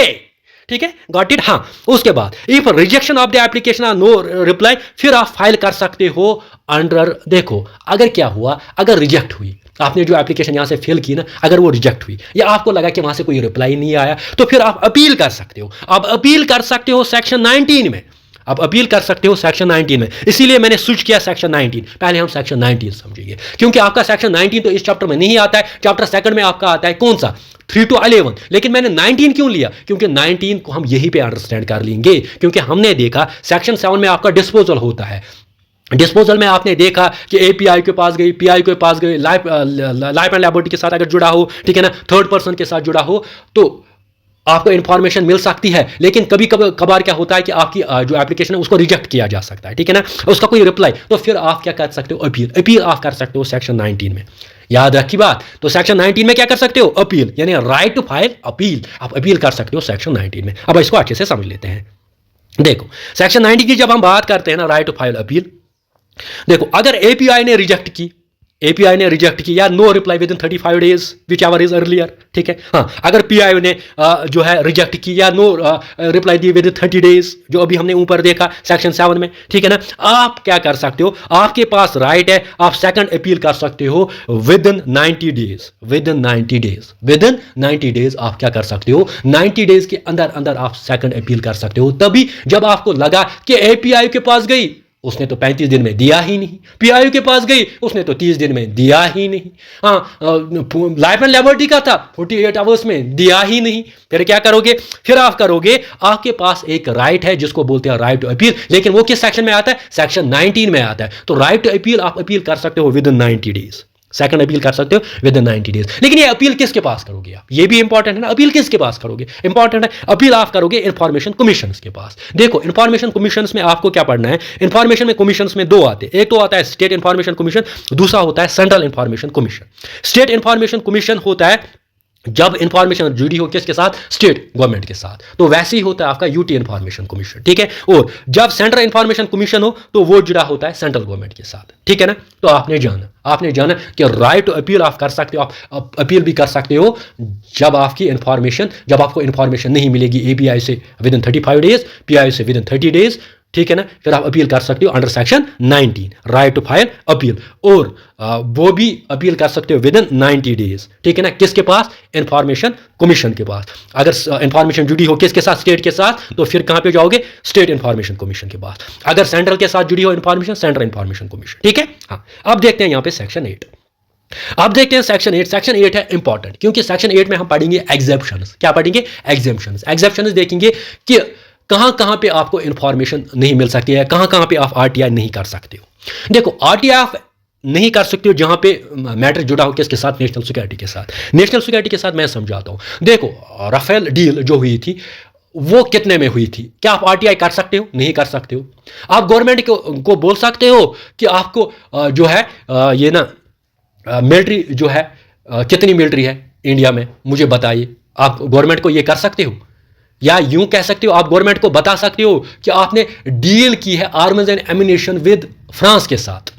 ठीक है, गॉट इट। हाँ, उसके बाद if rejection of the application और नो रिप्लाई, फिर आप फाइल कर सकते हो अंडर, देखो अगर क्या हुआ, अगर रिजेक्ट हुई, आपने जो एप्लीकेशन यहां से फिल की ना, अगर वो रिजेक्ट हुई या आपको लगा कि वहां से कोई रिप्लाई नहीं आया, तो फिर आप अपील कर सकते हो। आप अपील कर सकते हो सेक्शन 19 में, आप अपील कर सकते हो सेक्शन 19 में। इसीलिए मैंने स्विच किया सेक्शन 19। पहले हम सेक्शन 19 समझेंगे, क्योंकि आपका सेक्शन 19 तो इस चैप्टर में नहीं आता है। चैप्टर 2 में आपका आता है कौन सा, 3 to 11। लेकिन मैंने 19 क्यों लिया, क्योंकि 19 को हम यहीं पे अंडरस्टैंड कर लेंगे। क्योंकि हमने देखा सेक्शन 7 में आपका डिस्पोजल होता है। डिस्पोजल में आपने देखा कि एपीआई के पास गई, पीआई के पास गई, लाइफ एंड लिबर्टी के साथ अगर जुड़ा हो, ठीक है ना, थर्ड पर्सन के साथ जुड़ा हो, तो आपको इंफॉर्मेशन मिल सकती है। लेकिन कभी कभार क्या होता है कि आपकी जो एप्लीकेशन है उसको रिजेक्ट किया जा सकता है, ठीक है ना, उसका कोई रिप्लाई, तो फिर आप क्या कर सकते हो, अपील आप कर सकते हो सेक्शन 19 में। याद रखी बात, तो सेक्शन 19 में क्या कर सकते हो, अपील, यानी राइट टू फाइल अपील, आप अपील कर सकते हो सेक्शन 19 में। अब इसको अच्छे से समझ लेते हैं। देखो सेक्शन 19 की जब हम बात करते हैं ना, राइट टू फाइल अपील, देखो अगर एपीआई ने रिजेक्ट की या no reply within 35 days whichever is earlier, ठीक है। हाँ, अगर पीआईओ ने जो है रिजेक्ट की या नो रिप्लाई दी विद इन 30 डेज, जो अभी हमने ऊपर देखा सेक्शन 7 में, ठीक है ना, आप क्या कर सकते हो, आपके पास राइट है, आप सेकंड अपील कर सकते हो विद इन 90 डेज आप क्या कर सकते हो, 90 डेज के अंदर अंदर आप सेकंड अपील कर सकते हो। तभी जब आपको लगा कि एपीआई के पास गई, उसने तो 35 दिन में दिया ही नहीं, पीआईओ के पास गई, उसने तो 30 दिन में दिया ही नहीं, हाँ, लाइफ एंड लिबर्टी का था 48 आवर्स में दिया ही नहीं, फिर क्या करोगे, फिर आप करोगे, आपके पास एक राइट है जिसको बोलते हैं राइट टू अपील। लेकिन वो किस सेक्शन में आता है, सेक्शन 19 में आता है। तो राइट टू अपील आप अपील कर सकते हो with in 90 days, second appeal कर सकते हो विद इन 90 डेज। लेकिन ये अपील किसके पास करोगे आप, ये भी इंपॉर्टेंट है ना, अपील किसके पास करोगे, इंपॉर्टेंट है। अपील आप करोगे इंफॉर्मेशन कमीशन के पास। देखो इंफॉर्मेशन कमीशन में आपको क्या पढ़ना है, इंफॉर्मेशन में कमीशन में दो आते हैं, एक तो आता है स्टेट इंफॉर्मेशन कमीशन, दूसरा होता है central information commission. State information commission होता है जब इंफॉर्मेशन जुड़ी हो किसके साथ, स्टेट गवर्नमेंट के साथ, तो वैसे ही होता है आपका यूटी इंफॉर्मेशन कमीशन, ठीक है। और जब सेंट्रल इंफॉर्मेशन कमीशन हो तो वो जुड़ा होता है सेंट्रल गवर्नमेंट के साथ, ठीक है ना। तो आपने जाना कि राइट टू अपील आप कर सकते हो, आप अपील भी कर सकते हो जब आपको इंफॉर्मेशन नहीं मिलेगी एपीआई से विद इन 35 डेज, पीआई से विद इन 30 डेज, ठीक है ना, फिर आप अपील कर सकते हो under section 19 right to file appeal. और वो भी अपील कर सकते हो विद इन 90 डेज, ठीक है ना, किसके पास, इंफॉर्मेशन कमीशन के पास। अगर इंफॉर्मेशन जुड़ी हो किसके साथ, स्टेट के साथ, तो फिर कहां पे जाओगे, स्टेट इंफॉर्मेशन कमीशन के पास। अगर सेंट्रल के साथ जुड़ी हो इंफॉर्मेशन, सेंट्रल इंफॉर्मेशन कमीशन, ठीक है। हाँ, अब देखते हैं यहां पे सेक्शन 8। अब देखते हैं सेक्शन 8 है इंपॉर्टेंट, क्योंकि सेक्शन 8 में हम पढ़ेंगे एग्जेम्पशंस। क्या पढ़ेंगे, एग्जेम्पशंस देखेंगे कि कहां पे आपको इंफॉर्मेशन नहीं मिल सकती है, कहां पे आप आरटीआई नहीं कर सकते हो। देखो आरटीआई आप नहीं कर सकते हो जहां पे मैटर जुड़ा हो किसके साथ, नेशनल सिक्योरिटी के साथ। नेशनल सिक्योरिटी के साथ मैं समझाता हूं। देखो राफेल डील जो हुई थी वो कितने में हुई थी, क्या आप आरटीआई कर सकते हो, नहीं कर सकते हो। आप गवर्नमेंट को बोल सकते हो कि आपको जो है ये ना मिलिट्री जो है कितनी मिलिट्री है इंडिया में, मुझे बताइए। आप गवर्नमेंट को ये कर सकते हो, या यूं कह सकते हो आप गवर्नमेंट को बता सकते हो कि आपने डील की है arms and ammunition with France के साथ,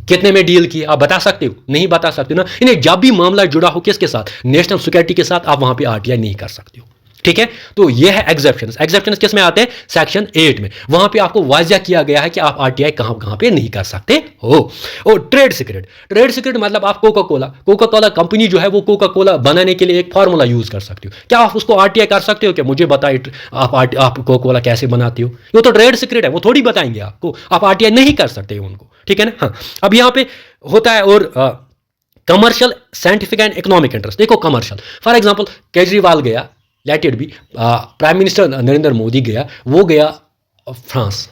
कितने में डील की, आप बता सकते हो, नहीं बता सकते ना। इन्हें जब भी मामला जुड़ा हो किसके साथ, नेशनल सिक्योरिटी के साथ, आप वहां पे आरटीआई नहीं कर सकते हो। ठीक है, तो ये है एग्जेप्शंस। एग्जेप्शंस किस में आते हैं? सेक्शन 8 में। वहां पे आपको वाजिया किया गया है कि आप आरटीआई कहां कहां पे नहीं कर सकते हो। और ट्रेड सीक्रेट, ट्रेड सीक्रेट मतलब आप कोका कोला कंपनी जो है वो कोका कोला बनाने के लिए एक फार्मूला यूज कर सकते हो, क्या आप उसको आरटीआई कर सकते हो? क्या मुझे बताइए आप कोका कोला कैसे बनाते हो? वो तो ट्रेड सीक्रेट है, वो थोड़ी बताएंगे आपको, आप आरटीआई नहीं कर सकते हो उनको, ठीक है ना। हाँ, अब यहां पे होता है और commercial, scientific and economic interest. देखो कमर्शियल, फॉर एग्जांपल केजरीवाल गया, let it be, prime minister Narendra Modi गया, वो गया फ्रांस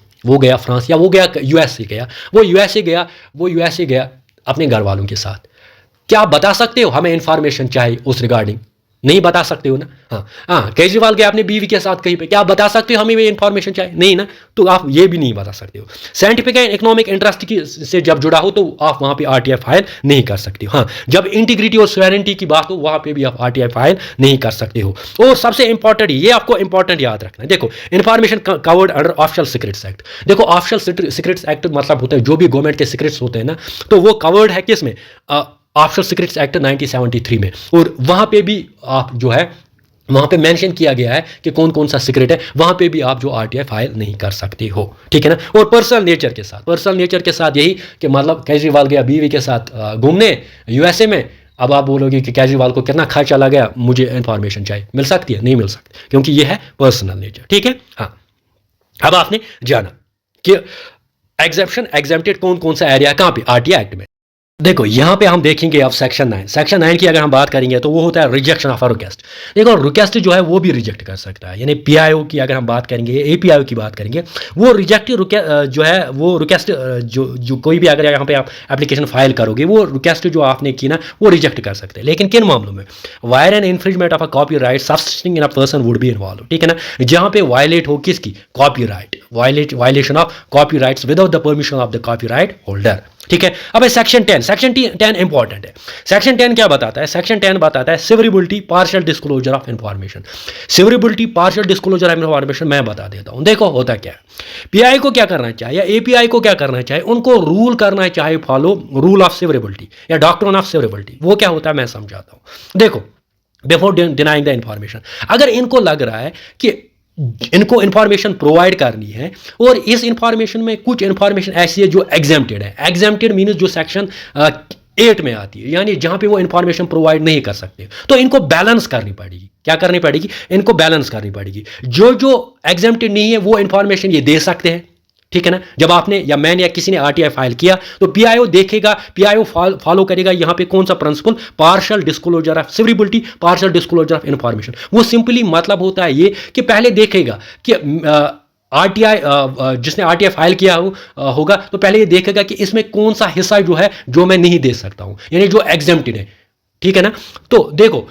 या वो गया यूएसए गया, वो यूएसए गया अपने घर वालों के साथ। क्या आप बता सकते हो हमें इंफॉर्मेशन चाहिए उस रिगार्डिंग? नहीं बता सकते हो ना। हाँ, केजरीवाल गया अपने बीवी के साथ कहीं पे, क्या आप बता सकते हो हमें ये इंफॉर्मेशन चाहिए? नहीं ना, तो आप ये भी नहीं बता सकते हो। साइंटिफिक एंड इकोनॉमिक इंटरेस्ट की से जब जुड़ा हो तो आप वहां पे आरटीआई फाइल नहीं कर सकते हो। हाँ, जब इंटीग्रिटी और सोवेरेंटी की बात हो वहां पे भी आप आरटीआई फाइल नहीं कर सकते हो। और सबसे इंपॉर्टेंट, ये आपको इंपॉर्टेंट याद रखना है, देखो information covered under official secrets act. देखो ऑफिशियल सीक्रेट्स एक्ट मतलब होता है जो भी गवर्नमेंट के सीक्रेट्स होते हैं ना, तो वो कवर्ड है किस में? ऑफिशियल सीक्रेट्स एक्ट 1973 में। और वहां पे भी आप जो है वहां पे मेंशन किया गया है कि कौन कौन सा सीक्रेट है, वहां पे भी आप जो आरटीआई फाइल नहीं कर सकते हो, ठीक है ना। और पर्सनल नेचर के साथ यही कि मतलब केजरीवाल गया बीवी के साथ घूमने यूएसए में, अब आप बोलोगे कि केजरीवाल को कितना खर्चा लगा गया, मुझे इंफॉर्मेशन चाहिए, मिल सकती है? नहीं मिल सकती, क्योंकि ये है पर्सनल नेचर, ठीक है। हाँ, अब आपने जाना कि एग्जेप्शन, एग्जेम्प्टेड कौन कौन सा एरिया, कहां पे? आरटीआई एक्ट में। देखो यहां पे हम देखेंगे अब सेक्शन 9 की अगर हम बात करेंगे तो वो होता है रिजेक्शन ऑफ अ रिक्वेस्ट। देखो रिक्वेस्ट जो है वो भी रिजेक्ट कर सकता है, यानी पीआईओ की अगर हम बात करेंगे, एपीआईओ की बात करेंगे, वो रिजेक्ट जो है वो रिक्वेस्ट जो कोई भी अगर यहाँ पे आप एप्लीकेशन फाइल करोगे, वो रिक्वेस्ट जो आपने की ना वो रिजेक्ट कर सकते हैं। लेकिन किन मामलों में? Where and infringement of a copyright subsisting in a person would be involve, ठीक है ना। जहां पे वायलेट हो किसकी? Copyright, violation of copyrights without the permission of the copyright holder, ठीक है। अब सेक्शन 10 इंपॉर्टेंट है। सेक्शन 10 क्या बताता है? सेक्शन 10 बताता है severability partial disclosure of information. Severability partial disclosure of information मैं बता देता हूं। देखो होता क्या है, पीआई को क्या करना चाहिए या एपीआई को क्या करना चाहिए? उनको रूल करना चाहिए फॉलो, रूल ऑफ सिवरेबिलिटी या डॉक्ट्रिन ऑफ सिवरेबिलिटी। वो क्या होता है मैं समझाता हूं। देखो बिफोर डिनाइंग द इंफॉर्मेशन, अगर इनको लग रहा है कि इनको इंफॉर्मेशन प्रोवाइड करनी है और इस इंफॉर्मेशन में कुछ इंफॉर्मेशन ऐसी है जो एग्जेम्प्टेड है, एग्जेम्प्टेड मीन्स जो सेक्शन 8 में आती है, यानी जहां पे वो इंफॉर्मेशन प्रोवाइड नहीं कर सकते, तो इनको बैलेंस करनी पड़ेगी। क्या करनी पड़ेगी? इनको बैलेंस करनी पड़ेगी। जो एग्जेम्प्टेड नहीं है वो इंफॉर्मेशन ये दे सकते हैं, ठीक है ना। जब आपने या मैंने या किसी ने आरटीआई फाइल किया तो पीआईओ देखेगा, पीआईओ फॉलो करेगा यहां पे कौन सा principle? Partial disclosure of severability, partial disclosure of information. वो सिंपली मतलब होता है ये कि पहले देखेगा कि आरटीआई जिसने आरटीआई फाइल किया होगा तो पहले ये देखेगा कि इसमें कौन सा हिस्सा जो है जो मैं नहीं दे सकता हूं, यानी जो एग्जेम्प्टेड है, ठीक है ना। तो देखो,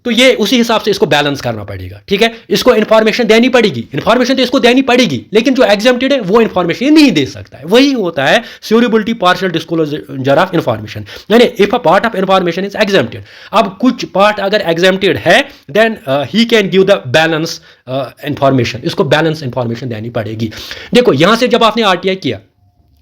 तो ये उसी हिसाब से इसको बैलेंस करना पड़ेगा, ठीक है। इसको इन्फॉर्मेशन देनी पड़ेगी, इन्फॉर्मेशन तो इसको देनी पड़ेगी, लेकिन जो एग्जेम्प्टेड है वो इन्फॉर्मेशन नहीं दे सकता है। वही होता है severability partial disclosure of information, यानी if a part of information is exempted. अब कुछ पार्ट अगर एग्जेम्प्टेड है then he can give the balance information, इसको बैलेंस इंफॉर्मेशन देनी पड़ेगी। देखो यहां से जब आपने आरटीआई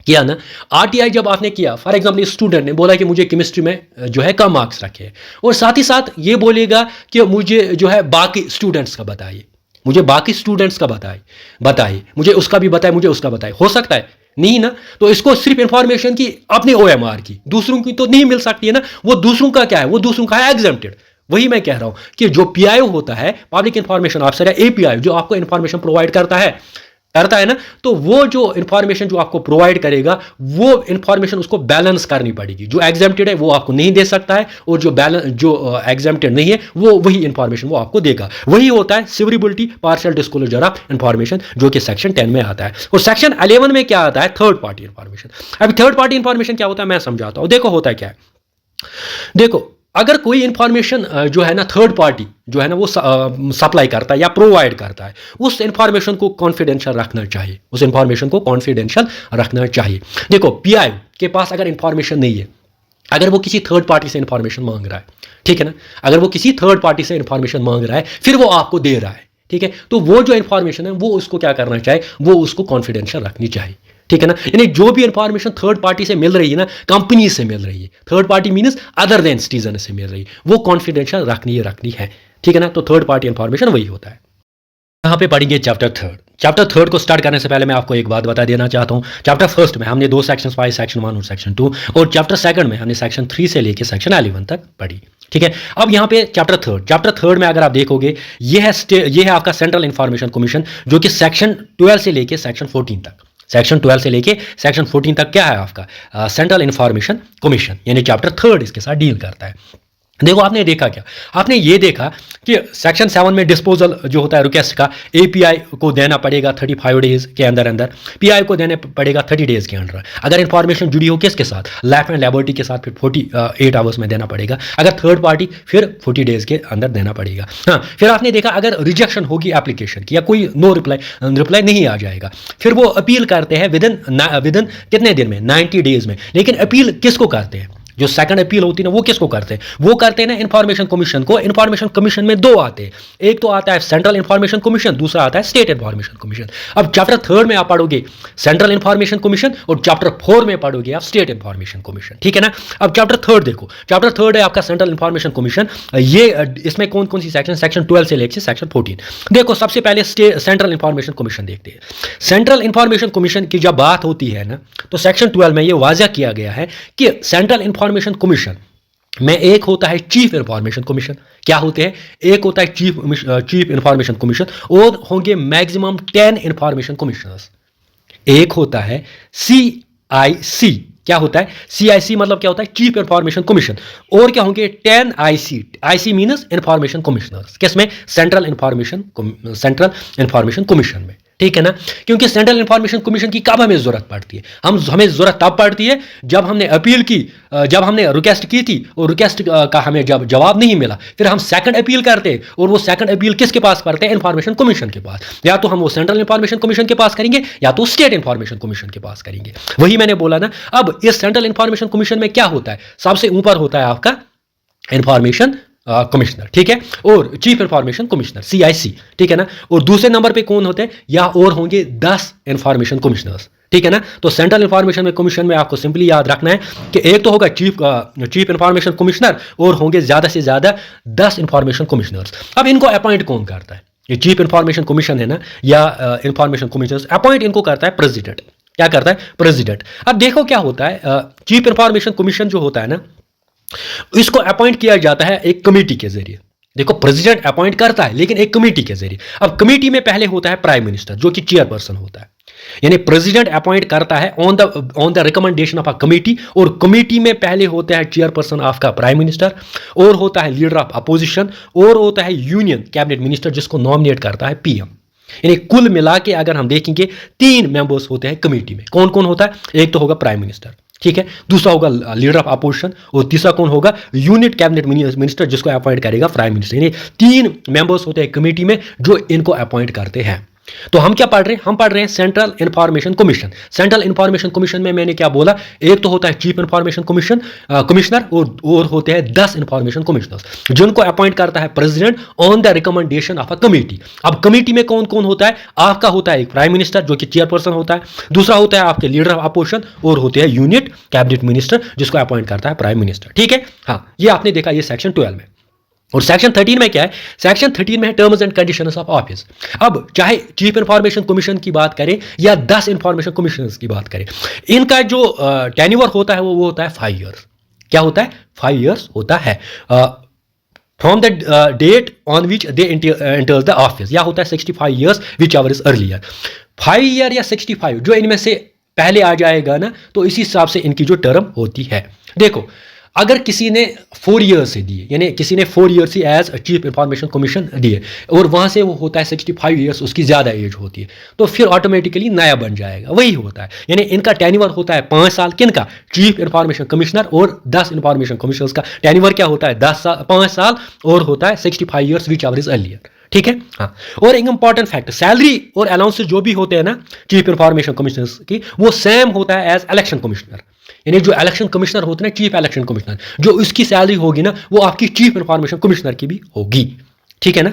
किया ना, आरटीआई जब आपने किया, फॉर एग्जांपल स्टूडेंट ने बोला कि मुझे केमिस्ट्री में जो है कम मार्क्स रखे हैं, और साथ ही साथ ये बोलेगा कि मुझे जो है बाकी स्टूडेंट्स का बताइए, मुझे बाकी स्टूडेंट्स का बताइए, मुझे उसका भी बताए, मुझे उसका बताए, हो सकता है नहीं ना। तो इसको सिर्फ इंफॉर्मेशन की अपनी ओएमआर की, दूसरों की तो नहीं मिल सकती है ना। वो दूसरों का क्या है? वो दूसरों का है एग्जेम्प्टेड। वही मैं कह रहा हूं कि जो पीआईओ होता है, पब्लिक इंफॉर्मेशन ऑफिसर या एपीआई, जो आपको इंफॉर्मेशन प्रोवाइड करता है ना, तो वो जो इंफॉर्मेशन जो आपको प्रोवाइड करेगा वो इंफॉर्मेशन उसको बैलेंस करनी पड़ेगी। जो एग्जेम्प्टेड है वो आपको नहीं दे सकता है, और जो एग्जेम्प्टेड नहीं है वो वही इंफॉर्मेशन वो आपको देगा। वही होता है severability partial disclosure of information, जो कि सेक्शन 10 में आता है। और सेक्शन 11 में क्या आता है? Third party information. अभी थर्ड पार्टी इंफॉर्मेशन क्या होता है मैं समझाता हूं। देखो होता है क्या है, देखो अगर कोई इंफॉर्मेशन जो है ना थर्ड पार्टी जो है ना वो सप्लाई करता है या प्रोवाइड करता है, उस इंफॉर्मेशन को कॉन्फिडेंशियल रखना चाहिए, उस इंफॉर्मेशन को कॉन्फिडेंशियल रखना चाहिए। देखो पीआई के पास अगर इंफॉर्मेशन नहीं है, अगर वो किसी थर्ड पार्टी से इंफॉर्मेशन मांग रहा है, ठीक है ना, अगर वो किसी थर्ड पार्टी से इंफॉर्मेशन मांग रहा है फिर वो आपको दे रहा है, ठीक है, तो वो जो इंफॉर्मेशन है वो उसको क्या करना चाहिए? वो उसको कॉन्फिडेंशियल रखनी चाहिए, ठीक है ना। यानी जो भी इंफॉर्मेशन थर्ड पार्टी से मिल रही है ना, कंपनी से मिल रही है, third party means other than citizen से मिल रही है, वो कॉन्फिडेंशियल रखनी है, ठीक है ना। तो थर्ड पार्टी इंफॉर्मेशन वही होता है। यहाँ पे पढ़ेंगे चैप्टर थर्ड। चैप्टर थर्ड को स्टार्ट करने से पहले मैं आपको एक बात बता देना चाहता हूँ। चैप्टर फर्स्ट में हमने 2 सेक्शंस पाए, सेक्शन 1 और सेक्शन 2, और चैप्टर सेकंड में हमने सेक्शन 3 से लेके सेक्शन 11 तक पढ़ी, ठीक है। अब यहाँ पे चैप्टर थर्ड में अगर आप देखोगे, ये है आपका सेंट्रल इंफॉर्मेशन कमीशन, जो कि सेक्शन 12 से लेके सेक्शन 14 तक, सेक्शन 12 से लेके सेक्शन 14 तक क्या है आपका सेंट्रल इंफॉर्मेशन कमीशन, यानी चैप्टर थर्ड इसके साथ डील करता है। देखो आपने देखा क्या, आपने ये देखा कि सेक्शन 7 में डिस्पोजल जो होता है रिक्वेस्ट का, एपीआई को देना पड़ेगा 35 डेज के अंदर, पीआई को देना पड़ेगा 30 डेज के अंदर। अगर इंफॉर्मेशन जुड़ी हो किसके साथ, लाइफ एंड लिबर्टी के साथ, फिर 48 आवर्स में देना पड़ेगा। अगर थर्ड पार्टी फिर 40 डेज के अंदर देना पड़ेगा। हाँ, फिर आपने देखा अगर रिजेक्शन होगी एप्लीकेशन की या कोई नो रिप्लाई नहीं आ जाएगा, फिर वो अपील करते हैं विदिन कितने दिन में, 90 डेज में। लेकिन अपील किसको करते हैं, जो सेकंड अपील होती है ना, वो किसको करते हैं, वो करते हैं ना इंफॉर्मेशन कमीशन को। इंफॉर्मेशन कमीशन में 2 आते हैं, एक तो आता है सेंट्रल इंफॉर्मेशन कमीशन, दूसरा आता है स्टेट इंफॉर्मेशन कमीशन। अब चैप्टर थर्ड में आप पढ़ोगे सेंट्रल इंफॉर्मेशन कमीशन और चैप्टर 4 में पढ़ोगे आप स्टेट इंफॉर्मेशन कमीशन, ठीक है ना। अब चैप्टर थर्ड देखो, चैप्टर थर्ड है आपका सेंट्रल इंफॉर्मेशन कमीशन। ये इसमें कौन कौन सी सेक्शन, सेक्शन 12 से लेकर सेक्शन 14। देखो सबसे पहले सेंट्रल इंफॉर्मेशन कमीशन देखते हैं। सेंट्रल इंफॉर्मेशन कमीशन की जब बात होती है ना, तो सेक्शन 12 में ये वाज़ा किया गया है कि सेंट्रल इंफॉर्मेशन कमीशन में एक होता है चीफ इंफॉर्मेशन कमीशन। क्या होते हैं, एक होता है चीफ इंफॉर्मेशन कमीशन, और होंगे मैक्सिमम 10 इंफॉर्मेशन कमिश्नर्स। एक होता है CIC, क्या होता है CIC, मतलब क्या होता है चीफ इंफॉर्मेशन कमीशन, और क्या होंगे 10 IC मींस इंफॉर्मेशन कमिश्नर्स। किसमें, सेंट्रल इंफॉर्मेशन कमीशन में, ठीक है ना। क्योंकि सेंट्रल इंफॉर्मेशन कमीशन की कब हमें जरूरत पड़ती है, हमें जरूरत तब पड़ती है जब हमने अपील की, जब हमने रिक्वेस्ट की थी और रिक्वेस्ट का हमें जब जवाब नहीं मिला, फिर हम सेकंड अपील करते हैं, और वो सेकंड अपील किसके पास करते हैं, इंफॉर्मेशन कमीशन के पास। या तो हम वो सेंट्रल इंफॉर्मेशन कमीशन के पास करेंगे या तो स्टेट इंफॉर्मेशन कमीशन के पास करेंगे। वही मैंने बोला ना। अब इस सेंट्रल इंफॉर्मेशन कमीशन में क्या होता है, सबसे ऊपर होता है आपका इंफॉर्मेशन कमिश्नर, ठीक है, और चीफ इंफॉर्मेशन कमिश्नर CIC, ठीक है ना। और दूसरे नंबर पे कौन होते हैं, या और होंगे 10 इंफॉर्मेशन कमिश्नर्स, ठीक है ना। तो सेंट्रल इंफॉर्मेशन कमीशन में आपको सिंपली याद रखना है कि एक तो होगा चीफ इंफॉर्मेशन कमिश्नर, और होंगे ज्यादा से ज्यादा 10 इंफॉर्मेशन कमिश्नर्स। अब इनको अपॉइंट कौन करता है, ये चीफ इंफॉर्मेशन कमीशन है ना, या इंफॉर्मेशन कमिश्नर्स, अपॉइंट इनको करता है प्रेसिडेंट। क्या करता है, प्रेसिडेंट। अब देखो क्या होता है, चीफ इंफॉर्मेशन कमीशन जो होता है ना, इसको अपॉइंट किया जाता है एक कमेटी के जरिए। देखो प्रेसिडेंट अपॉइंट करता है लेकिन एक कमेटी के जरिए। अब कमेटी में पहले होता है प्राइम मिनिस्टर, जो कि चेयरपर्सन होता है, यानी प्रेसिडेंट अपॉइंट करता है on the recommendation of a committee, और कमेटी में पहले होता है चेयरपर्सन ऑफ का प्राइम मिनिस्टर, और होता है लीडर ऑफ अपोजिशन, और होता है यूनियन कैबिनेट मिनिस्टर, जिसको नॉमिनेट करता है PM। यानी कुल मिला के अगर हम देखेंगे 3 मेंबर्स होते हैं कमेटी में। कौन कौन होता है, एक तो होगा प्राइम मिनिस्टर, ठीक है, दूसरा होगा लीडर ऑफ अपोजिशन, और तीसरा कौन होगा, यूनिट कैबिनेट मिनिस्टर, जिसको अपॉइंट करेगा प्राइम मिनिस्टर। यानी 3 मेंबर्स होते हैं कमेटी में जो इनको अपॉइंट करते हैं। तो हम क्या पढ़ रहे हैं, हम पढ़ रहे हैं central information commission. Central information commission में मैंने क्या बोला, एक तो होता है चीफ इंफॉर्मेशन कमिश्नर, और होते हैं 10 इंफॉर्मेशन कमिश्नर्स, जिनको अपॉइंट करता है president on the recommendation of a committee. अब कमेटी में कौन कौन होता है, आपका होता है एक प्राइम मिनिस्टर जो कि चेयरपर्सन होता है, दूसरा होता है आपके लीडर ऑफ अपोजिशन, और होते हैं यूनिट कैबिनेट मिनिस्टर, जिसको अपॉइंट करता है प्राइम मिनिस्टर, ठीक है। हाँ, ये आपने देखा, ये सेक्शन 12 में। और सेक्शन 13 में क्या है, सेक्शन 13 में है terms and conditions of office. अब चाहे चीफ इंफॉर्मेशन कमीशन की बात करें या 10 इंफॉर्मेशन कमिश्नर्स की बात करें, इनका जो टेन्योर होता है वो होता है 5 ईयर्स। क्या होता है, 5 ईयर्स होता है from the date on which they enters the office, या होता है 65 years whichever is earlier. 5 year या 65 जो इनमें से पहले आ जाएगा ना, तो इसी हिसाब से इनकी जो टर्म होती है। देखो अगर किसी ने 4 ईयर्स से दिए, यानी किसी ने 4 years he as chief information commission दिए, और वहाँ से वो होता है 65 ईयर्स, उसकी ज़्यादा एज होती है, तो फिर ऑटोमेटिकली नया बन जाएगा। वही होता है, यानी इनका टेन्योर होता है 5 साल। किनका, चीफ इंफॉर्मेशन कमिश्नर और 10 इंफॉर्मेशन कमिश्नर्स का टेन्योर क्या होता है, 5 साल, और होता है 65 years whichever is earlier, ठीक है। हाँ, और एक इंपॉर्टेंट फैक्ट, सैलरी और अलाउंसेस जो भी होते हैं ना चीफ इंफॉर्मेशन कमिश्नर्स की, वो सेम होता है एज इलेक्शन कमिश्नर। यानी जो इलेक्शन कमिश्नर होते हैं ना, चीफ इलेक्शन कमिश्नर, जो उसकी सैलरी होगी ना, वो आपकी चीफ इंफॉर्मेशन कमिश्नर की भी होगी, ठीक है ना।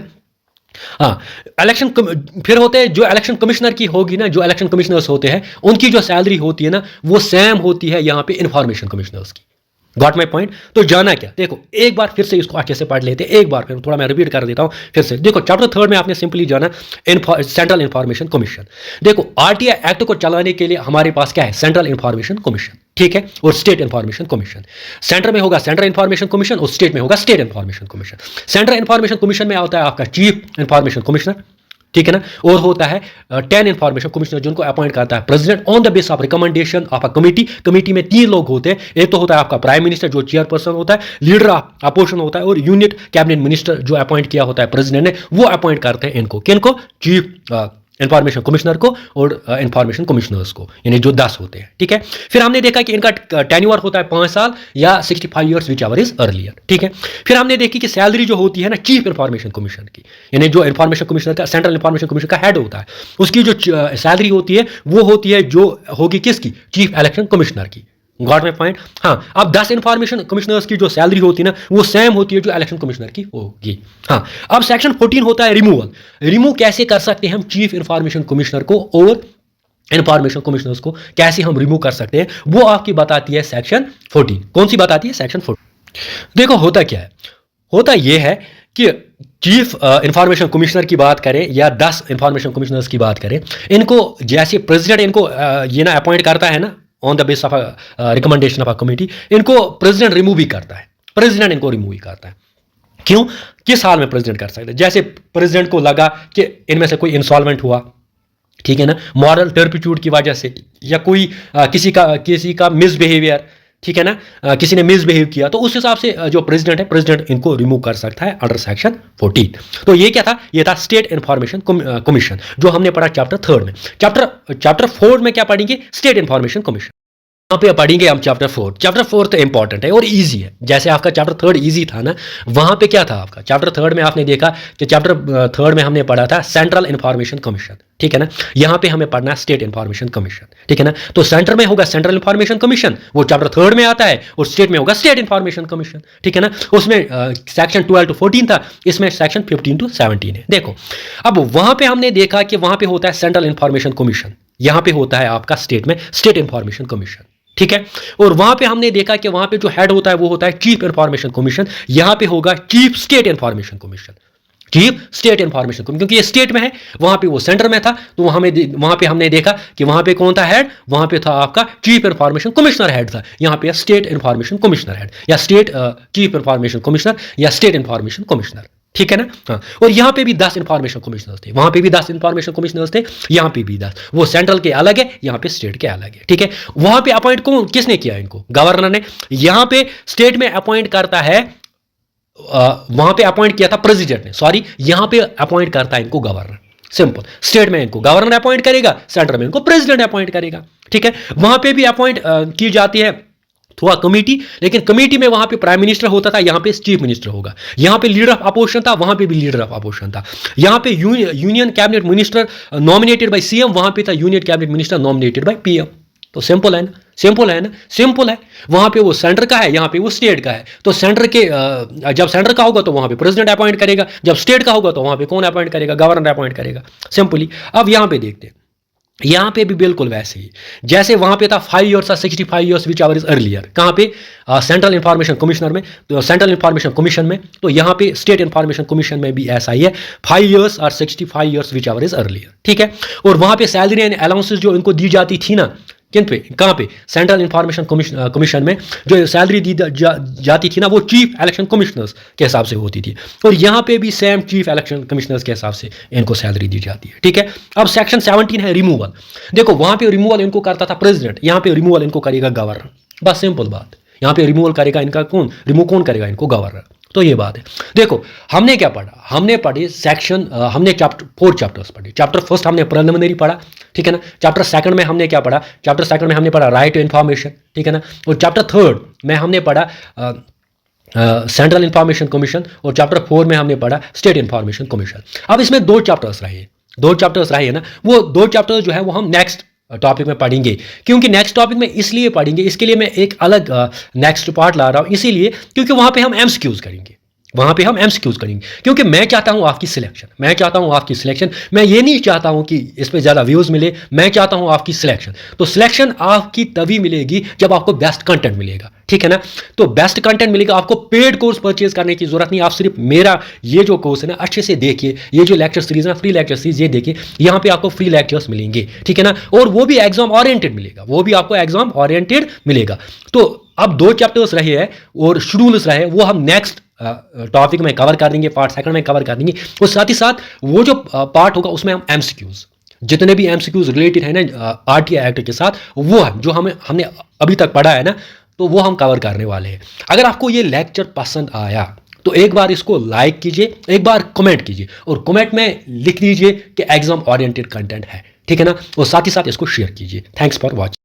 हाँ, इलेक्शन फिर होते हैं जो इलेक्शन कमिश्नर की होगी ना, जो इलेक्शन कमिश्नर्स होते हैं उनकी जो सैलरी होती है ना, वो सेम होती है यहाँ पे इंफॉर्मेशन कमिश्नर्स की। Got my point. तो जाना क्या, देखो एक बार फिर से इसको अच्छे से पढ़ लेते हैं, एक बार फिर थोड़ा मैं रिपीट कर देता हूं फिर से। देखो चैप्टर 3 में आपने सिंपली जाना सेंट्रल इंफॉर्मेशन कमीशन। देखो आरटीआई एक्ट को चलाने के लिए हमारे पास क्या है, सेंट्रल इंफॉर्मेशन कमीशन, ठीक है, और स्टेट इंफॉर्मेशन कमीशन। सेंटर में होगा सेंट्रल इंफॉर्मेशन कमीशन और स्टेट में होगा state information commission. Central information commission में आता है आपका चीफ इंफॉर्मेशन कमिश्नर, ठीक है ना, और होता है 10 इंफॉर्मेशन कमिश्नर जिनको अपॉइंट करता है president on the base of recommendation of a committee. Committee में 3 लोग होते हैं, एक तो होता है आपका प्राइम मिनिस्टर जो चेयरपर्सन होता है, लीडर ऑफ अपोजिशन होता है, और यूनिट कैबिनेट मिनिस्टर जो अपॉइंट किया होता है प्रेसिडेंट ने, वो अपॉइंट करते हैं इनको, किनको, चीफ इंफॉर्मेशन कमिश्नर को और इंफॉर्मेशन कमिश्नर्स को, यानी जो 10 होते हैं, ठीक है। फिर हमने देखा कि इनका टेन्योर होता है 5 साल या 65 years whichever is earlier, ठीक है। फिर हमने देखी कि सैलरी जो होती है ना चीफ इंफॉर्मेशन कमिश्नर की, यानी जो इंफॉर्मेशन कमिश्नर का, सेंट्रल इंफॉर्मेशन कमिश्नर का हेड होता है, उसकी जो सैलरी होती है वो होती है जो होगी किसकी, चीफ इलेक्शन कमिश्नर की। Got my point. हाँ, अब 10 इंफॉर्मेशन कमिश्नर्स की जो सैलरी होती है ना वो सेम होती है जो इलेक्शन कमिश्नर की होगी। हाँ, अब सेक्शन 14 होता है रिमूवल। रिमूव कैसे कर सकते हैं हम चीफ इंफॉर्मेशन कमिश्नर को और इंफॉर्मेशन कमिश्नर्स को, कैसे हम रिमूव कर सकते हैं, वो आपकी बताती है सेक्शन 14। कौन सी बताती है, सेक्शन 14। देखो होता क्या है, होता यह है कि चीफ इंफॉर्मेशन कमिश्नर की बात करें या 10 इंफॉर्मेशन कमिश्नर्स की बात करें, इनको जैसे प्रेसिडेंट इनको ये ना अपॉइंट करता है ना on the base of recommendation of a committee, इनको प्रेसिडेंट रिमूव ही करता है, प्रेसिडेंट इनको रिमूव ही करता है। क्यों, किस हाल में प्रेसिडेंट कर सकते हैं, जैसे प्रेसिडेंट को लगा कि इनमें से कोई इंसॉल्वेंट हुआ, ठीक है ना, मॉरल टर्पिट्यूड की वजह से, या कोई किसी का मिसबिहेवियर, ठीक है ना, किसी ने मिसबिहेव किया, तो उस हिसाब से जो प्रेसिडेंट है, प्रेसिडेंट इनको रिमूव कर सकता है अंडर सेक्शन 14। तो ये क्या था, ये था स्टेट इंफॉर्मेशन कमीशन जो हमने पढ़ा चैप्टर 3 में। चैप्टर 4 में क्या पढ़ेंगे, स्टेट इंफॉर्मेशन कमीशन। यहाँ पे पढ़ेंगे हम चैप्टर 4। चैप्टर 4 तो इंपॉर्टेंट है और इजी है, जैसे आपका चैप्टर 3 इजी था ना, वहां पे क्या था आपका चैप्टर 3 में आपने देखा कि चैप्टर 3 में हमने पढ़ा था सेंट्रल इंफॉर्मेशन कमीशन, ठीक है ना, यहाँ पे हमें पढ़ना है स्टेट इंफॉर्मेशन कमीशन, ठीक है ना। तो सेंटर में होगा सेंट्रल इंफॉर्मेशन कमीशन, वो चैप्टर 3 में आता है, और स्टेट में होगा स्टेट इंफॉर्मेशन कमीशन, ठीक है ना। उसमें सेक्शन 12 to 14 था, इसमें सेक्शन 15 to 17 है। देखो अब वहां पे हमने देखा कि वहां पे होता है सेंट्रल इंफॉर्मेशन कमीशन, यहाँ पे होता है आपका स्टेट में स्टेट इंफॉर्मेशन कमीशन, ठीक है। और वहां पे हमने देखा कि वहां पे जो हेड होता है वो होता है चीफ इंफॉर्मेशन कमीशन, यहां पे होगा chief state information commission, chief state information commission, क्योंकि ये स्टेट में है, वहां पे वो सेंटर में था, तो वहां पे हमने देखा कि वहां पे कौन था हेड, वहां पे था आपका चीफ इंफॉर्मेशन कमिश्नर हेड था, यहां पे स्टेट इंफॉर्मेशन कमिश्नर हेड, या स्टेट चीफ इंफॉर्मेशन कमिश्नर, या स्टेट इंफॉर्मेशन कमिश्नर, ठीक है ना। हाँ, और यहां पे भी 10 इंफॉर्मेशन कमिश्नर्स थे, वहां पे भी 10 इंफॉर्मेशन कमिश्नर्स थे, यहां पे भी 10, वो सेंट्रल के अलग है, यहां पे स्टेट के अलग है, ठीक है। वहां पे अपॉइंट किसने किया इनको, गवर्नर ने। यहां पे स्टेट में अपॉइंट करता है, वहां पे अपॉइंट किया था प्रेसिडेंट ने, सॉरी, यहां पे अपॉइंट करता है इनको गवर्नर, सिंपल। स्टेट में इनको गवर्नर अपॉइंट करेगा, सेंटर में इनको प्रेसिडेंट अपॉइंट करेगा, ठीक है। वहां पे भी अपॉइंट की जाती है थ्रू कमेटी, लेकिन कमेटी में वहां पे प्राइम मिनिस्टर होता था, यहां पे चीफ मिनिस्टर होगा। यहां पे लीडर ऑफ अपोजिशन था, वहां पे भी लीडर ऑफ अपोजिशन था। यहां पे union cabinet minister nominated by CM, वहां पे था union cabinet minister nominated by PM. तो सिंपल है ना, सिंपल है ना, सिंपल है। वहां पे वो सेंटर का है, यहां पे वो स्टेट का है। तो सेंटर के जब सेंटर का होगा तो वहां पे प्रेसिडेंट अपॉइंट करेगा, जब स्टेट का होगा तो वहां पे कौन अपॉइंट करेगा, गवर्नर अपॉइंट करेगा, सिंपली। अब यहां पे देखते हैं, यहां पे भी बिल्कुल वैसे ही, जैसे वहां पे था 5 ईयर्स और 65 years whichever is earlier, कहां पे, सेंट्रल इंफॉर्मेशन कमिश्नर में, तो सेंट्रल इंफॉर्मेशन कमीशन में। तो यहां पे स्टेट इंफॉर्मेशन कमीशन में भी ऐसा ही है, 5 ईयर्स और 65 years whichever is earlier, ठीक है। और वहां पे सैलरी एंड अलाउंसेस जो इनको दी जाती थी ना, किन पे, कहां पे, सेंट्रल इंफॉर्मेशन कमीशन में जो सैलरी दी जाती थी ना, वो चीफ इलेक्शन कमिश्नर्स के हिसाब से होती थी। और यहां पे भी सेम चीफ इलेक्शन कमिश्नर्स के हिसाब से इनको सैलरी दी जाती है, ठीक है। अब सेक्शन 17 है रिमूवल। देखो वहां पे रिमूवल इनको करता था प्रेसिडेंट, यहां पे रिमूवल इनको करेगा गवर्नर, बस सिंपल बात। यहां पे रिमूवल करेगा इनका कौन, रिमूव कौन करेगा इनको, गवर्नर। तो ये बात है। देखो हमने क्या पढ़ा, हमने पढ़ी सेक्शन, हमने चैप्टर 4 चैप्टर्स पढ़े। चैप्टर फर्स्ट हमने प्रिलिमिनरी पढ़ा, ठीक है ना। चैप्टर सेकंड में हमने क्या पढ़ा, चैप्टर सेकंड में हमने पढ़ा राइट टू इन्फॉर्मेशन, ठीक है ना। और चैप्टर 3 में हमने पढ़ा सेंट्रल इंफॉर्मेशन कमीशन, और चैप्टर 4 में हमने पढ़ा स्टेट इंफॉर्मेशन कमीशन। अब इसमें 2 चैप्टर्स रहे ना, वो 2 चैप्टर्स जो है वो हम नेक्स्ट टॉपिक में पढ़ेंगे, क्योंकि नेक्स्ट टॉपिक में इसलिए पढ़ेंगे, इसके लिए मैं एक अलग नेक्स्ट पार्ट ला रहा हूं, इसीलिए क्योंकि वहां पे हम एमसीक्यूज करेंगे, वहां पे हम एमसीक्यूज करेंगे, क्योंकि मैं चाहता हूं आपकी सिलेक्शन, मैं ये नहीं चाहता हूं कि इस पे ज्यादा व्यूज मिले, मैं चाहता हूं आपकी सिलेक्शन। तो सिलेक्शन आपकी तभी मिलेगी जब आपको बेस्ट कंटेंट मिलेगा, ठीक है ना। तो बेस्ट कंटेंट मिलेगा, आपको पेड कोर्स परचेज करने की जरूरत नहीं, आप सिर्फ मेरा ये जो कोर्स है ना अच्छे से देखिए, ये जो लेक्चर सीरीज है फ्री लेक्चर सीरीज ये देखिए, यहाँ पे आपको फ्री लेक्चर्स मिलेंगे, ठीक है ना, और वो भी एग्जाम ओरिएंटेड मिलेगा, वो भी आपको एग्जाम ओरिएंटेड मिलेगा। तो अब 2 चैप्टर्स रहे हैं और शेड्यूल्स रहे, वो हम नेक्स्ट टॉपिक में कवर कर देंगे, पार्ट सेकंड में कवर कर देंगे, और साथ ही साथ वो जो पार्ट होगा उसमें हम एमसीक्यूज, जितने भी एमसीक्यूज रिलेटेड है ना आरटीआई एक्ट के साथ, वो है जो हमने अभी तक पढ़ा है ना, तो वो हम कवर करने वाले हैं। अगर आपको ये लेक्चर पसंद आया तो एक बार इसको लाइक कीजिए, एक बार कमेंट कीजिए, और कमेंट में लिख दीजिए कि एग्जाम ओरिएंटेड कंटेंट है, ठीक है ना, और साथ ही साथ इसको शेयर कीजिए। Thanks for watching.